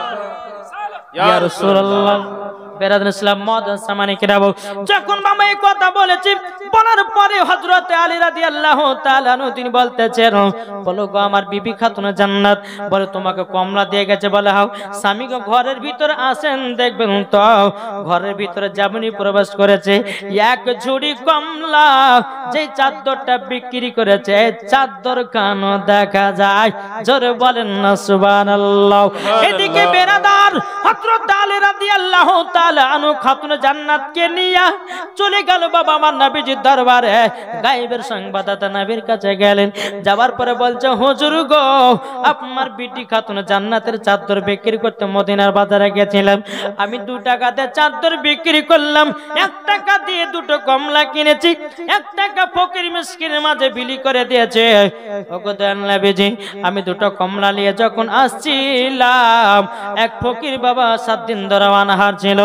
S1: ইয়া রাসূলুল্লাহ। যখন বাবা এই কথা বলেছি বলার পরে হযরতে আলী রাদিয়াল্লাহু তাআলা আনহু তিনি বলতেছেন বলো গো আমার বিবি খাতুনে জান্নাত বলে তোমাকে কমলা দিয়ে গেছে। বলে হাও স্বামী গো ঘরের ভিতরে আসেন দেখবেন তো। ঘরের ভিতরে যেমনই প্রবেশ করেছে এক ঝুড়ি কমলা যে চাদরটা বিক্রি করেছে চাদর কানো দেখা যায়। জোরে বলেন না সুবহানাল্লাহ। এদিকে বেরাদার হযরত আলী রাদিয়াল্লাহু আনহু খাতুনে জান্নাতকে নিয়ে চলে গেল বাবা আমার নবীজির দরবারে। গায়েবের সংবাদদাতা নবীর কাছে গেলেন। যাওয়ার পরে বলছে হুজুর গো আপনার বিটি খাতুনে জান্নাতের চাদর বিক্রি করতে মদিনার বাজারে গেছিলাম, আমি 2 টাকাতে চাদর বিক্রি করলাম, 1 টাকা দিয়ে দুটো কমলা কিনেছি, 1 টাকা ফকির মিসকিনের মাঝে বিলি করে দিয়েছে। ওগো দয়াল নবীজি আমি দুটো কমলা নিয়ে যখন আসছিলাম এক ফকির বাবা 7 দিন ধরে অনাহার ছিল,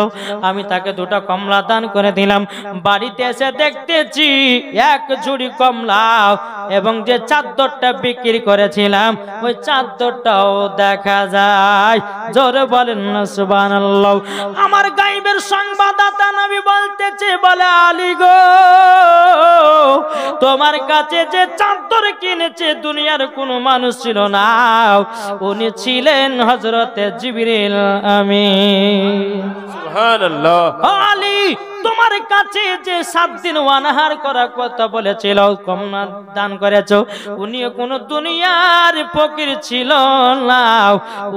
S1: আমি তাকে 2টা কমলা দান করে দিলাম। বাড়িতে এসে দেখতেছি এক ঝুড়ি কমলা এবং যে চাদরটা বিক্রি করেছিলাম ওই চাদরটাও দেখা যায়। জোরে বলেন না সুবহানাল্লাহ। আমার গায়েবের সংবাদদাতা নবী বলতেছে বলে আলী গো তোমার কাছে যে চাদর কিনেছে দুনিয়ার কোনো মানুষ ছিল না, উনি ছিলেন হযরতে জিবরিল আমিন।
S2: সুবহানাল্লাহ।
S1: আলী তোমার কাছে যে 7 দিন অনাহার করার কথা বলেছিল কমলা দান করেছো, উনিও কোন দুনিয়ার ফকির ছিল না,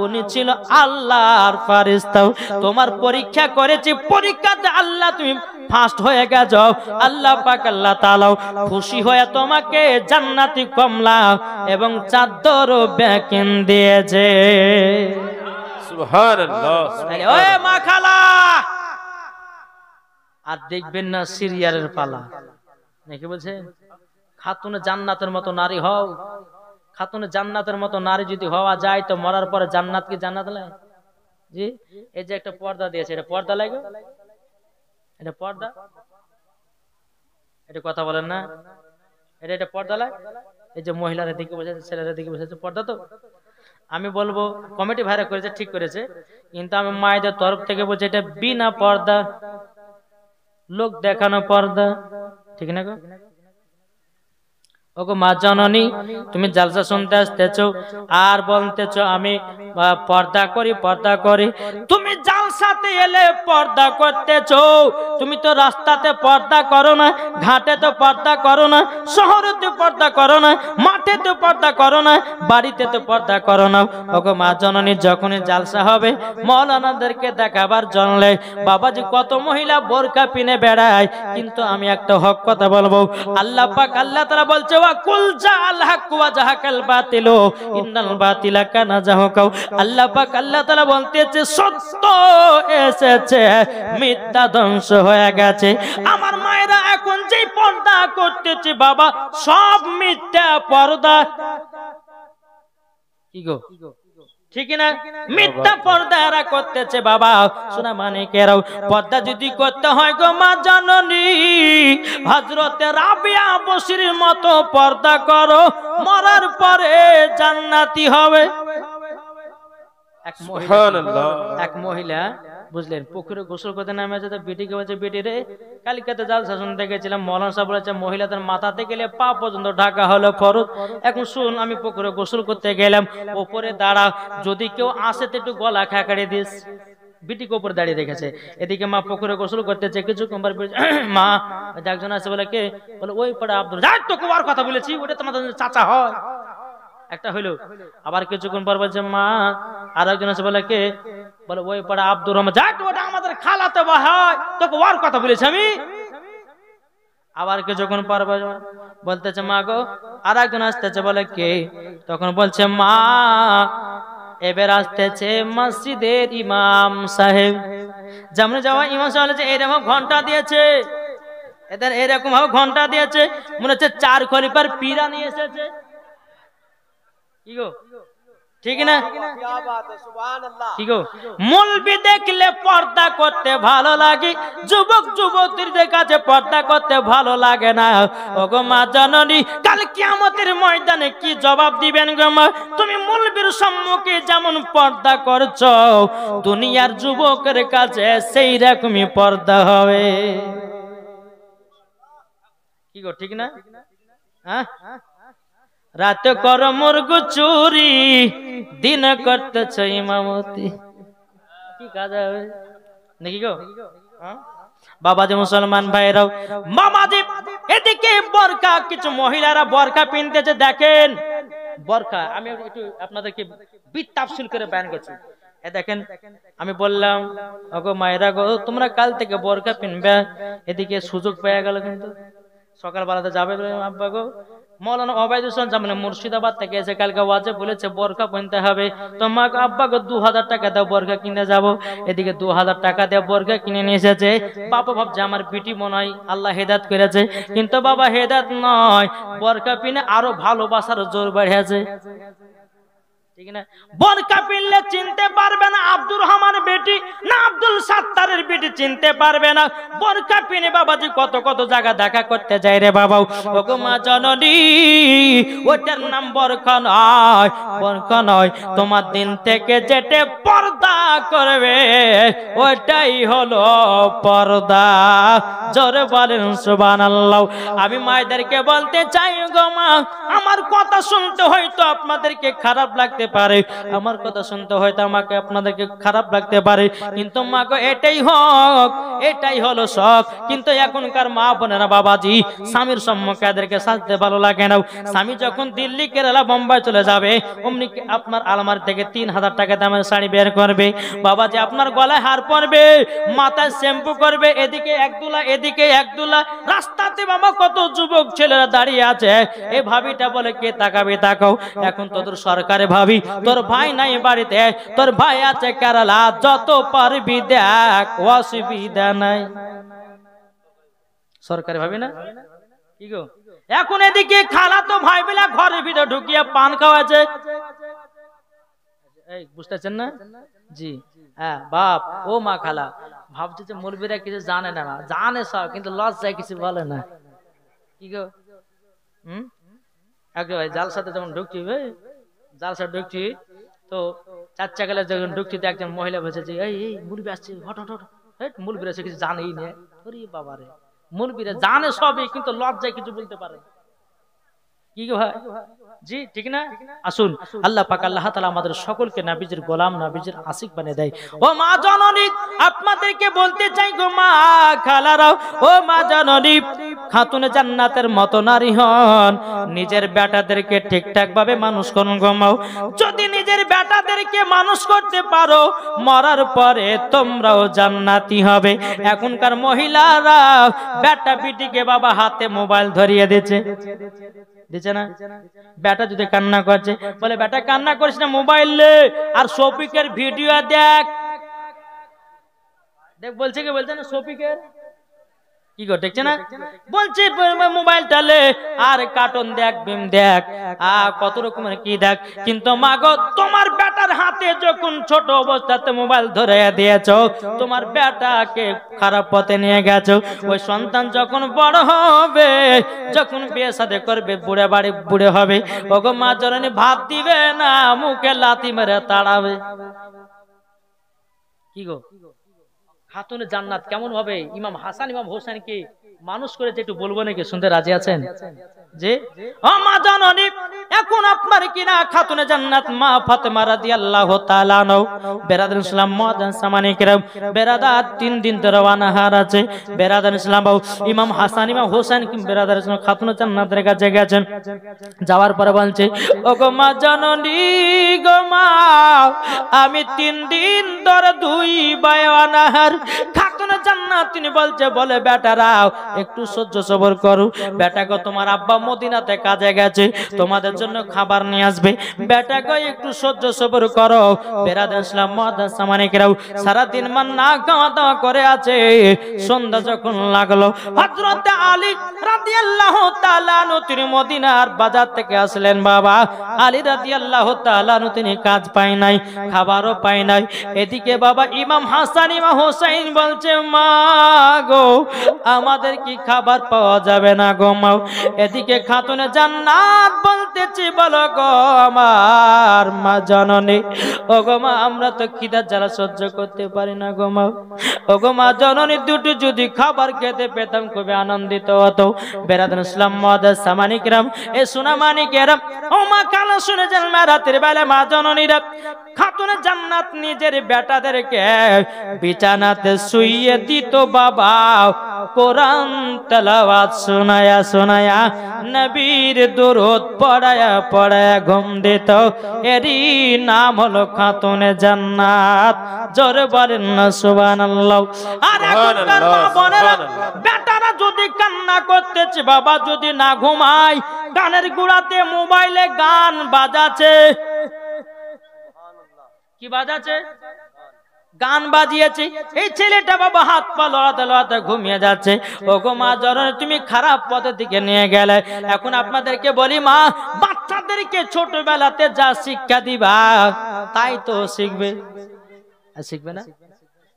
S1: উনি ছিল আল্লাহর ফেরেশতা। তোমার পরীক্ষা করেছি, পরীক্ষাতে আল্লাহ তুমি ফার্স্ট হয়ে গেছো। আল্লাহ পাক আল্লাহ তাআলা খুশি হয়ে তোমাকে জান্নাতি কমলা এবং চাদরও বেকেন দিয়েছে।
S2: সুবহানাল্লাহ।
S1: ওই মা খালা আর দেখবেন না সিরিয়ালের পালা নাকি বলছে খাতুনে জান্নাতের মতো নারী হও। খাতুনে জান্নাতের মতো নারী যদি হওয়া যায় তো মরার পরে জান্নাত কি জান্নাত লাগে? জি এই যে একটা পর্দা দিয়েছে এটা পর্দা লাগে, এটা পর্দা, এটা কথা বলেন না, এটা পর্দা লাগে। এই যে মহিলারা দিকে বসেছে ছেলেরা দিকে বসেছে পর্দা তো। আমি বলবো কমিটি ভাইরা করেছে ঠিক করেছে, কিন্তু আমি মায়েদের তরফ থেকে বলছি এটা বিনা পর্দা, লোক দেখানো পর্দা, ঠিক না গো? ওগো মা জননী তুমি জালসা শুনতে আসতেছো আর বলতেছো আমি পর্দা করি পর্দা করি। তুমি জালসাতে এলে পর্দা করতেছো, তুমি তো রাস্তাতে পর্দা করো না, ঘাটে তো পর্দা করো না, শহরে তো পর্দা করো না, মাঠে তো পর্দা করো না, বাড়িতে তো পর্দা করো না। ওগো মা জননী যখনই জালসা হবে মাওলানাদেরকে দেখাবার জন্য বাবাজি কত মহিলা বোরকা পিনে বেড়ায়, কিন্তু আমি একটা হক কথা বলবো। আল্লাহ পাক আল্লাহ তাআলা বলছে কুল জাআল হক ওয়া জাহাকাল বাতিল ইন্নাল বাতিলা কানা জাহুকা। আল্লাহ পাক আল্লাহ তাআলা বলতেছে সত্য এসেছে মিথ্যা ধ্বংস হয়ে গেছে। আমার মায়েরা এখন যে পর্দা করতেছে বাবা সব মিথ্যা পর্দা, কি গো ঠিক না? মিথ্যা পর্দা এরা করতেছে বাবা। শোনা মানে কেরাও পর্দা যদি করতে হয় গো মা জননী হযরতে রাবিয়া বসরির মতো পর্দা করো, মরার পরে জান্নাতি হবে। এক মহিলা বুঝলেন পুকুরে গোসল করতে নামে আছে, বেটিকে বলছে বেটি রে কালকাতে জালসা শুনতে গেছিলাম, মৌলানা সাহেব বলেছে মহিলাদের মাথাতে গেলে পা পর্যন্ত ঢাকা হলো ফরজ। এখন শুন আমি পুকুরে গোসল করতে গেলাম, ওপরে দাঁড়া, যদি কেউ আসে তো একটু গলা খাকাড়ে দিস, বিটিকে উপরে দাঁড়িয়ে রেখেছে, এদিকে মা পুকুরে গোসল করতেছে। কিছুক্ষণ পর মা একজন আছে, বলে কে, বলে ওই পাড়া আব্দুল, যাই তোকে আর কথা বলেছি, ওটা তোমাদের চাচা হয়। একটা হইলো। আবার কিছুক্ষণ পর বলছে মা, আর একজন আছে, বলে কে, বলে ওই পাড়া আব্দুর রহমান, যাই ওটা আমাদের খালাতে ভাই, তোকে আর কথা বলেছি আমি। আবার কিছুক্ষণ পর বলতেছে মা গো, আর একজন আসতেছে, বলে কে, তখন বলছে মা এবার আসতেছে মসজিদের ইমাম সাহেব। যেমন যাওয়া ইমাম সাহেব এরকম ঘন্টা দিয়েছে, এদের এরকম ভাবে ঘন্টা দিয়েছে, মনে হচ্ছে 4 খলিফার পীরা নিয়ে এসেছে। কি গো, ঠিক না? কি গো, মৌলবি দেখলে পর্দা করতে ভালো লাগে, যুবক যুবতীদের কাছে পর্দা করতে ভালো লাগে না। ওগো মা জননী, কাল কিয়ামতের ময়দানে কি জবাব দিবেন গো মা? তুমি মৌলবির সম্মুখে যেমন পর্দা করছো, দুনিয়ার যুবকের কাছে সেই রকমই পর্দা হবে। কি গো, ঠিক না? হ্যাঁ, রাতে কর মুরগু চুরি, দিন করতেছ ইমামতি, কি কাজ হবে নাকি গো? বাবাজি মুসলমান ভাইরাও, মামাজি এদিকে বোরকা, কিছু মহিলারা বোরকা পিনতেছে। দেখেন বোরকা, আমি একটু আপনাদেরকে বিস্তারিত করে বয়ান করছি। এ দেখেন, আমি বললাম ওগো মায়েরা গো, তোমরা কাল থেকে বোরকা পিনবে, এদিকে সুযোগ পেয়ে গেল, কিন্তু সকালবেলাতে যাবে আব্বা গো। মৌলানা ওবায়দুল হোসেন সামনে মুর্শিদাবাদ থেকে এসে কালকে ওয়াজে বলেছে বোরকা কিনতে হবে, তো মা আব্বা গো 2000 টাকা দাও, বোরকা কিনে যাব। এদিকে 2000 টাকা দিয়ে বোরকা কিনে নিয়ে এসেছে। বাবা ভাবছে আমার বিটি মনে হয় আল্লাহ হেদায়েত করেছে, কিন্তু বাবা হেদায়েত নয়, বোরকা পিনে আরো ভালোবাসার জোর বেড়েছে। ঠিক না? বোরকা পিনলে চিনতে পারবে না আব্দুর রহমানের বেটি না আব্দুল সাত্তারের বেটি, চিনতে পারবে না। বোরকা পিনে বাবাজি কত কত জায়গা দেখা করতে যায় রে বাবা। ওগো মা জননী, ওটার নাম বোরকা নয়, বোরকা নয়। তোমার দিন থেকে যেটা পর্দা করবে ওটাই হলো পর্দা। জোরে বলেন সুবহানাল্লাহ। আমি মায়েদেরকে বলতে চাই গো মা, আমার কথা শুনতে হয়তো আপনাদেরকে খারাপ লাগতে পারে, আমার কথা শুনতে হয়তো আমাকে আপনাদেরকে খারাপ লাগতে পারে, কিন্তু মা গো এটাই হক, এটাই হলো শখ। কিন্তু এখনকার মা বোনেরা বাবাজি, স্বামীর সম্মুখে এদেরকে সাজতে ভালো লাগে না। স্বামী যখন দিল্লি, কেরালা, বোম্বাই চলে যাবে, অমনি আপনার আলমারি থেকে 3000 টাকা দামের শাড়ি বের করবে, বাবাজি আপনার গলায় হার পরবে, মাথায় শ্যাম্পু করবে, এদিকে এক দুলা, এদিকে এক দুলা। রাস্তাতে বাবা কত যুবক ছেলেরা দাঁড়িয়ে আছে, এই ভাবিটা বলে কে তাকাবে তাকাও। এখন তোদের সরকারে ভাবি, তোর ভাই নাই বাড়িতে, তোর ভাই আছে কেরালা, যত পারবি দেখ, অসুবিধা নাই। সরকারে ভাবি না কি গো? এখন এদিকে খালা তো ভাই বিলা ঘরের ভিতরে ঢুকিয়ে পান খাওয়াছে। এই বুঝতেছেন না? জি হ্যাঁ, বাপ ও মা খালা ভাবছে যে মুরব্বিরা কিছু জানে না, জানে সব, কিন্তু লজ্জায় কিছু বলে না। কি গো? একেবারে জালসাতে যখন ঢুকছি, জালসা ঢুকছি, তো 4 চাকালে যখন ঢুকছি, তো একজন মহিলা বসেছে, এই এই মুরব্বি আসছে, হট হট হট। মুরব্বিরা সে কিছু জানেই না। ওরে বাবারে, মুরব্বিরা জানে সবই, কিন্তু লজ্জায় কিছু বলতে পারে। কি গো ভাই? জি ঠিক না? আসুন আল্লাহ পাক আল্লাহ তাআলা আমাদের সকলকে নবীজির গোলাম, নবীজির আশিক বানিয়ে দেয়। ও মা জননী, আপনাদেরকে বলতে চাই গো মা খালারাও, ও মা জননী, খাতুনে জান্নাতের মতো নারী হন, নিজের বেটাদেরকে ঠিকঠাক ভাবে মানুষ করুন গো মা। যদি নিজের বেটাদেরকে মানুষ করতে পারো, মরার পরে তোমরাও জান্নাতি হবে। এখনকার মহিলারা বেটা বিটিকে বাবা হাতে মোবাইল ধরিয়ে দিচ্ছে, দিচ্ছে না? বেটা যদি কান্না করছে, বলে বেটা কান্না করিস না, মোবাইল লে আর শফিকের ভিডিও দেখ। দেখ বলছে কি, বলছে না শফিকের, কি গো দেখছে না? বলছে মোবাইলটা লে আর কার্টুন দেখ, বিম দেখ, কত রকমের কি দেখ। কিন্তু মা গো, তোমার বেটার হাতে যখন ছোট অবস্থাতে মোবাইল ধরে দিয়েছো, তোমার বেটাকে খারাপ পথে নিয়ে গেছো। ওই সন্তান যখন বড় হবে, যখন বিয়ে শাদী করবে, বুড়ে বাড়ি বুড়ে হবে, ওগো মা জননী ভাত দিবে না, মুখে লাথি মেরে তাড়াবে। কি গো? খাতুনে জান্নাত কেমন হবে? ইমাম হাসান ইমাম হোসেনকে মানুষ করেছে একটু বলবো নাকি, শুনতে রাজি আছেন? যে ও মা জননী, এখন আপনার কিনা খাতুনে জান্নাত মা ফাতেমা রাদিয়াল্লাহু তাআলা আনহা বেরাদার ইসলাম মুআজ্জান সামানি কিরাম বেরাদার 3 দিন ধরে আনাহার আছে। বেরাদার ইসলাম ইমাম হাসান ইমাম হোসেন বেরাদার ইসলাম খাতুনে জান্নাতের কাছে গেছেন। যাওয়ার পরে বলছে ও গো মা জননী গো মা, আমি 3 দিন ধরে 2 ভাই আনাহার। খাতুনে জান্নাত তিনি বলছে বলে বেটারাও একটু সহ্য সবর করো, বেটা গো তোমার আব্বা মদিনাতে কাজে গেছে, তোমাদের জন্য খাবার নিয়ে আসবে, বেটা গো একটু সহ্য সবর করো। বেরাদার ইসলাম মুআজ্জান সামানি কিরাম সারা দিন মান না খাওয়া দাওয়া করে আছে। সন্ধ্যা যখন লাগলো হযরত আলী রাদিয়াল্লাহু তাআলা আনহু তিনি মদিনার বাজার থেকে আসলেন। বাবা আলী রাদিয়াল্লাহু তাআলা আনহু তিনি কাজ পায় নাই, খাবারও পায় নাই। এদিকে বাবা ইমাম হাসান ইমাম হোসেন বলছে মা গো আমাদের কি খাবার পাওয়া যাবে না গো মা? এদিকে খাতুনে জান্নাত বলতেছি বলো গো আমার মা জননী, ও গো মা আমরা তো খিদার জ্বালা সহ্য করতে পারি না গো মা। ও গো মা জননী দুটো যদি খাবার খেতে পেতাম খুবই আনন্দিত হতো। বেরাদার ইসলাম মুআজ্জান সামানি কিরাম এ সোনামানি কিরাম ও মা কানে শুনে যান, মা রাতের বেলা মা জননীরা খাতুনে জান্নাত নিজের বেটাদেরকে বিছানাতে শুইয়ে দিত বাবা, কোরআন তেলাওয়াত শোনায়া শোনায়া নবীর দুরূদ পড়ায়া পড়ায়া ঘুম দিত। এরই নাম হলো খাতুনে জান্নাত। জোরে বলেন না সুবহানাল্লাহ। আর এখনকার মা বোনেরা বেটারা যদি কান্না করতেছে বাবা, যদি না ঘুমায় গানের গুড়াতে মোবাইলে গান বাজাচ্ছে। কি বাজাচ্ছে? গান বাজিয়েছে। এই ছেলেটা বাবা হাত পা লড়াতে লড়াতে ঘুমিয়ে যাচ্ছে। ও গো মা জননী তুমি খারাপ পথের দিকে নিয়ে গেলে। এখন আপনাদেরকে বলি মা, বাচ্চাদেরকে ছোটবেলাতে যা শিক্ষা দিবা তাই তো শিখবে, শিখবে না?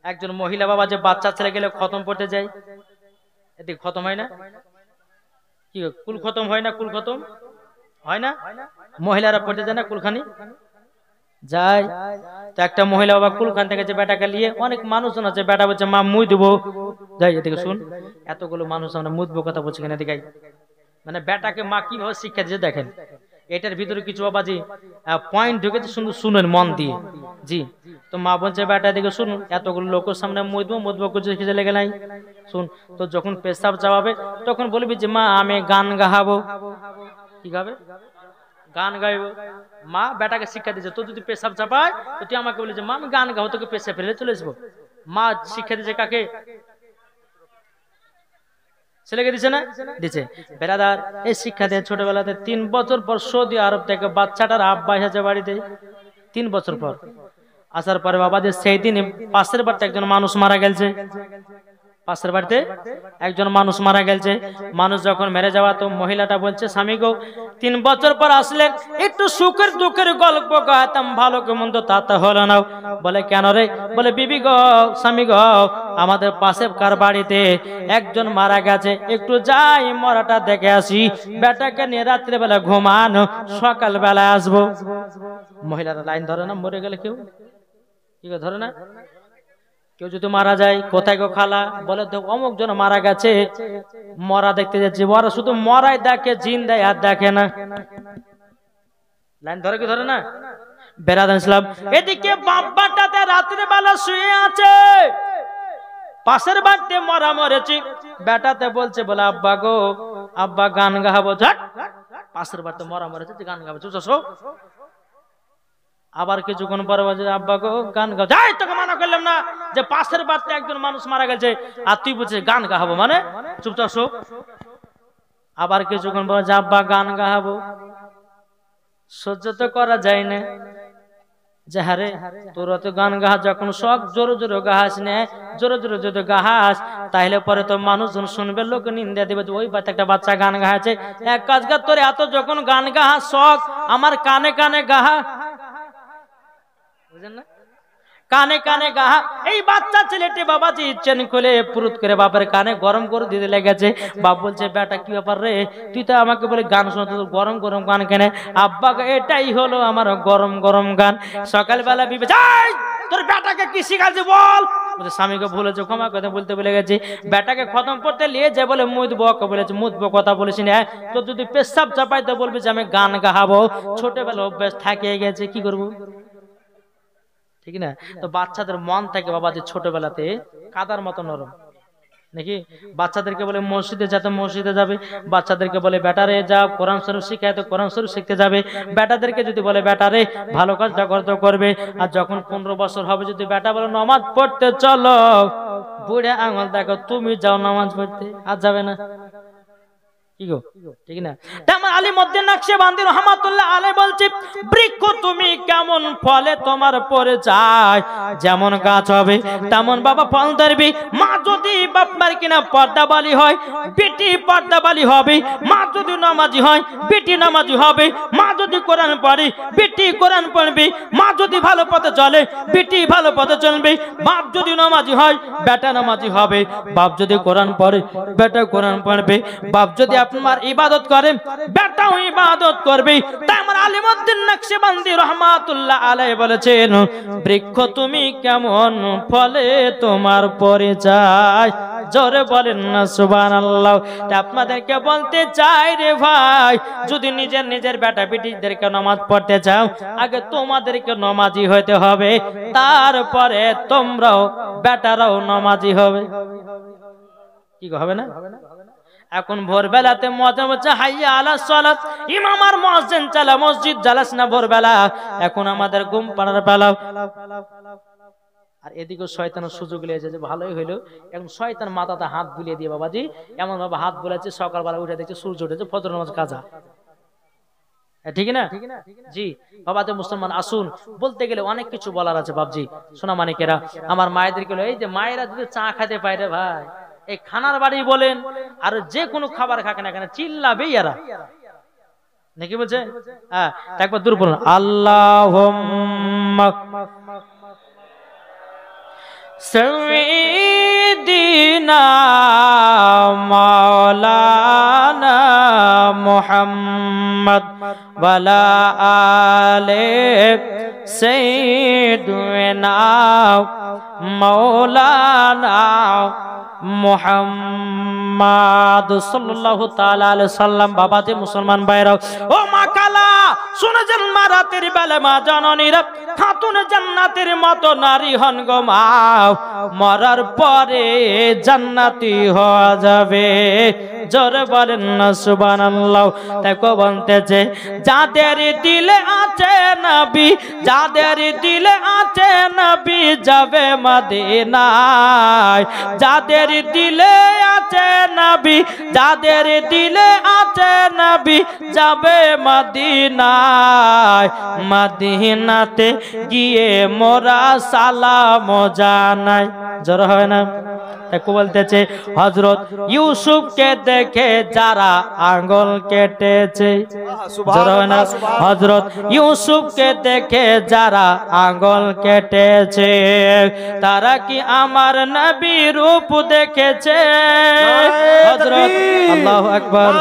S1: একজন মহিলা বাবা যে বাচ্চা ছেলে গেলে খতম পড়তে যায়, এদিকে খতম হয় না? কি কুল খতম হয় না? কুল খতম হয় না? মহিলারা পড়তে যায় না কুলখানি? যায়। তো একটা মহিলা বাবা কুলখান থেকে যে বেটাকে নিয়ে, অনেক মানুষজন আছে, বেটা বলছে মা মুই দেবো, যাই এদিকে শুন, এতগুলো মানুষ আমরা মুদবো কথা বলছি কেন এদিকে। মানে বেটাকে মা কিভাবে শিক্ষা দিয়েছে দেখেন। এটার ভিতরে কিছু বাবাজি পয়েন্ট ঢুকেছে, শুধু শুনেন মন দিয়ে। জি, তো মা বলছে বেটা দিকে শুন, এতগুলো লোকের সামনে মুদবো কিছু কিছু লেগে নাই, শুন তো যখন পেশাব চাওয়াবে তখন বলবি যে মা আমি গান গাহাবো। কি গাবে? গান গাইব। মা বেটাকে শিক্ষা দিয়েছে, তো যদি পেশাব চাপায় তো তুই আমাকে বলি যে মা আমি গান গাবো, তোকে পেশা ফেলে চলে আসবো। মা শিক্ষা দিয়েছে কাকে? ছেলেকে দিছে না? দিছে। বেরাদার এই শিক্ষা দিয়ে ছোটবেলাতে 3 বছর পর সৌদি আরব থেকে বাচ্চাটার আব্বা এসেছে বাড়িতে। 3 বছর পর আসার পরে বাবা যে সেই দিন পাশের বাড়িতে একজন মানুষ মারা গেছে। পাশের বাড়িতে একজন মানুষ মারা গেছে। মানুষ যখন মেরে যাওয়া তো মহিলাটা বলছে স্বামী গো 3 বছর পর আসলেন, একটু সুখের দুঃখের গল্প গাইতাম, ভালো কে মন্দ তা হলো না। বলে কেন রে? বলে বিবি গো স্বামী গো আমাদের পাশে কার বাড়িতে একজন মারা গেছে, একটু যাই মরাটা দেখে আসি, বেটাকে নিয়ে রাত্রে বেলা ঘুমানো, সকাল বেলা আসবো। মহিলারা লাইন ধরে না, মরে গেলে কেউ কি ধরে না? কেউ যদি মারা যায় কোথায় গো খালা? বলে তো অমুক জন মারা গেছে, মরা দেখতে যাচ্ছে। ওরা শুধু মরাই দেখে, জিন দেয় আর দেখে না। লাইন ধরে কি ধরে না? বেরাদার ইসলাম এদিকে বাপ্পাটাতে রাত্রে বেলা শুয়ে আছে, পাশের বাড়িতে মরা মরেছি। বেটাতে বলছে বলে আব্বা গো আব্বা গান গাবো। পাশের বাড়িতে মরা মরেছে, গান গাবো, চুপ। আবার কিছুক্ষণ পরে বলছে আব্বা গো গান গাও। যাই তোকে মানা করলাম না যে পাশের বাড়িতে একজন মানুষ মারা গেছে আর তুই বলছিস গান গাহাবো, মানে চুপচাপ শো। আবার কিছুক্ষণ পরে যে আব্বা গান গাহাবো। সহ্য তো করা যায় না যে হারে তোর তো গান গাহা যখন শখ, জোরে জোরে গাহাস নে, জোরে জোরে যদি গাহাস তাহলে পরে তো মানুষজন শুনবে, লোক নিন্দা দেবে যে ওই বাচ্চা একটা বাচ্চা গান গাহাছে। এক কাজ কর, তোর এত যখন গান গাহা শখ, আমার কানে কানে গাহা, বুঝলেন না? কানে কানে গাহা। এই বাচ্চা ছেলেটি বাবাজি চেন খুলে পুরুত করে বাপের কানে গরম করে দিতে লেগেছে। বাপ বলছে বেটা কি ব্যাপার রে, তুই তো আমাকে বলে গান শোনাতে, গরম গরম গান কেনে? আব্বা এটাই হলো আমার গরম গরম গান। সকালবেলা বিবে যাই তোর বেটাকে কি শিখাচ্ছি বল। বলে স্বামীকে বলেছে ক্ষমা কথা বলতে বলে গেছি, বেটাকে খতম করতে নিয়ে যে বলে মুদবো বলেছে, মুদবো কথা বলেছি না, তো যদি পেশাব চাপাইতে বলবি যে আমি গান গাহাবো, ছোটবেলা অভ্যাস থাকিয়ে গেছে, কি করবো, ঠিক না? তো বাচ্চাদের মন থাকে বাবা যে ছোটবেলাতে কাদার মতো নরম নাকি, বাচ্চাদেরকে বলে মসজিদে যেতে মসজিদে যাবে, বাচ্চাদেরকে বলে বেটারে যা কোরআন শরীফ শিখায় তো কোরআন শরীফ শিখতে যাবে, বেটাদেরকে যদি বলে বেটারে ভালো কাজটা করতে করবে, আর যখন 15 বছর হবে যদি বেটা বলে নামাজ পড়তে চলো, বুড়ে আঙুল দেখো তুমি যাও নামাজ পড়তে, আর যাবে না, কি গো, ঠিক না? তেমন আলিমউদ্দিন নকশবন্দি রহমাতুল্লাহ আলাইহি বলছে বৃক্ষ তুমি কেমন ফলে তোমার পরে যায়, যেমন গাছ হবে তেমন বাবা ফল ধরবে। মা যদি বাপমার কিনা পর্দাবালি হয়, বেটি পর্দাবালি হবে। মা যদি নামাজি হয়, বেটি নামাজি হবে। মা যদি কোরআন পড়ে, বেটি কোরআন পড়বে। মা যদি ভালো পথে চলে, বেটি ভালো পথে চলবে। বাপ যদি নামাজি হয়, বেটা নামাজি হবে। বাপ যদি কোরআন পড়ে, বেটা কোরআন পড়বে। বাপ যদি আপনার ইবাদত করে, বেটাও ইবাদত করবে। তাই আমার আলিমউদ্দিন নকশবন্দি রহমাতুল্লাহ আলাইহি বলেছেন বৃক্ষ তুমি কেমন ফলে তোমার পরিচয়, জোরে বলেন না সুবহানাল্লাহ। আপনাদেরকে বলতে চাই রে ভাই, যদি নিজের বেটা বেটিদেরকে নামাজ পড়তে চাও, আগে তোমাদেরকে নামাজি হতে হবে, তারপরে তোমরাও বেটারাও নামাজি হবে, কি হবে না? এখন ভোরবেলাতে মজা হচ্ছে হাইয়া আলাস সালাত, ইমাম আর মুয়াজ্জিন চালা মসজিদ জালাস না ভোরবেলা, এখন আমাদের ঘুম পাড়ার বেলা। আর এদিকে শয়তানের সুযোগ লিয়েছে যে ভালোই হইলো, এখন শয়তান মাথাতে হাত বুলিয়ে দিয়ে বাবাজি এমন ভাবে হাত বুলাচ্ছে, সকালবেলা উঠে দেখছে সূর্য উঠেছে, ফজর নামাজ কাজা, ঠিক না? জি বাবাতে মুসলমান আসুন, বলতে গেলে অনেক কিছু বলার আছে বাবজি। সোনা মানিকেরা, আমার মায়েদেরকে এই যে মায়েরা যদি চা খাইতে পায় রে ভাই, এই খানার বাড়ি বলেন আর যে কোনো খাবার খাকে না কেন চিল্লাবেই এরা, নাকি বলছে? হ্যাঁ, একবার দূর বলুন আল্লাহুম্মা সাইয়্যিদিনা মাওলানা মুহাম্মদ ওয়ালা আলে সাইয়্যিদিনা মাওলানা মুহাম্মদ সাল্লাল্লাহু তাআলা আলাইহি সাল্লাম। বাবাজি মুসলমান ভাইরা, ও মা কালা শুনে যান, মা রাতের বেলা মা জননীরা খাতুন জান্নাতের মতো নারী হন গো মা, মরার পরে জান্নাতি হওয়া যাবে, জোরে বলেন না সুবহানাল্লাহ। দেখো বলতেছে যাদের দিলে আছে নবী, যাদের দিলে আছে নবী যাবে মদিনায়, যাদের দিলে আছে নবী, যাদের দিলে আছে নবী যাবে মদিনায়, মদিনাতে গিয়ে মোরা সালাম জানাই, জোর হয় না? দেখো বলতেছে হযরত ইউসুফকে দেখে যারা আঙ্গুল কেটেছে, জোর হয় না? হযরত ইউসুফকে দেখে যারা আঙ্গুল কেটেছে, তারা কি আমার নবী রূপ দেখেছে? হযরত আল্লাহু আকবার।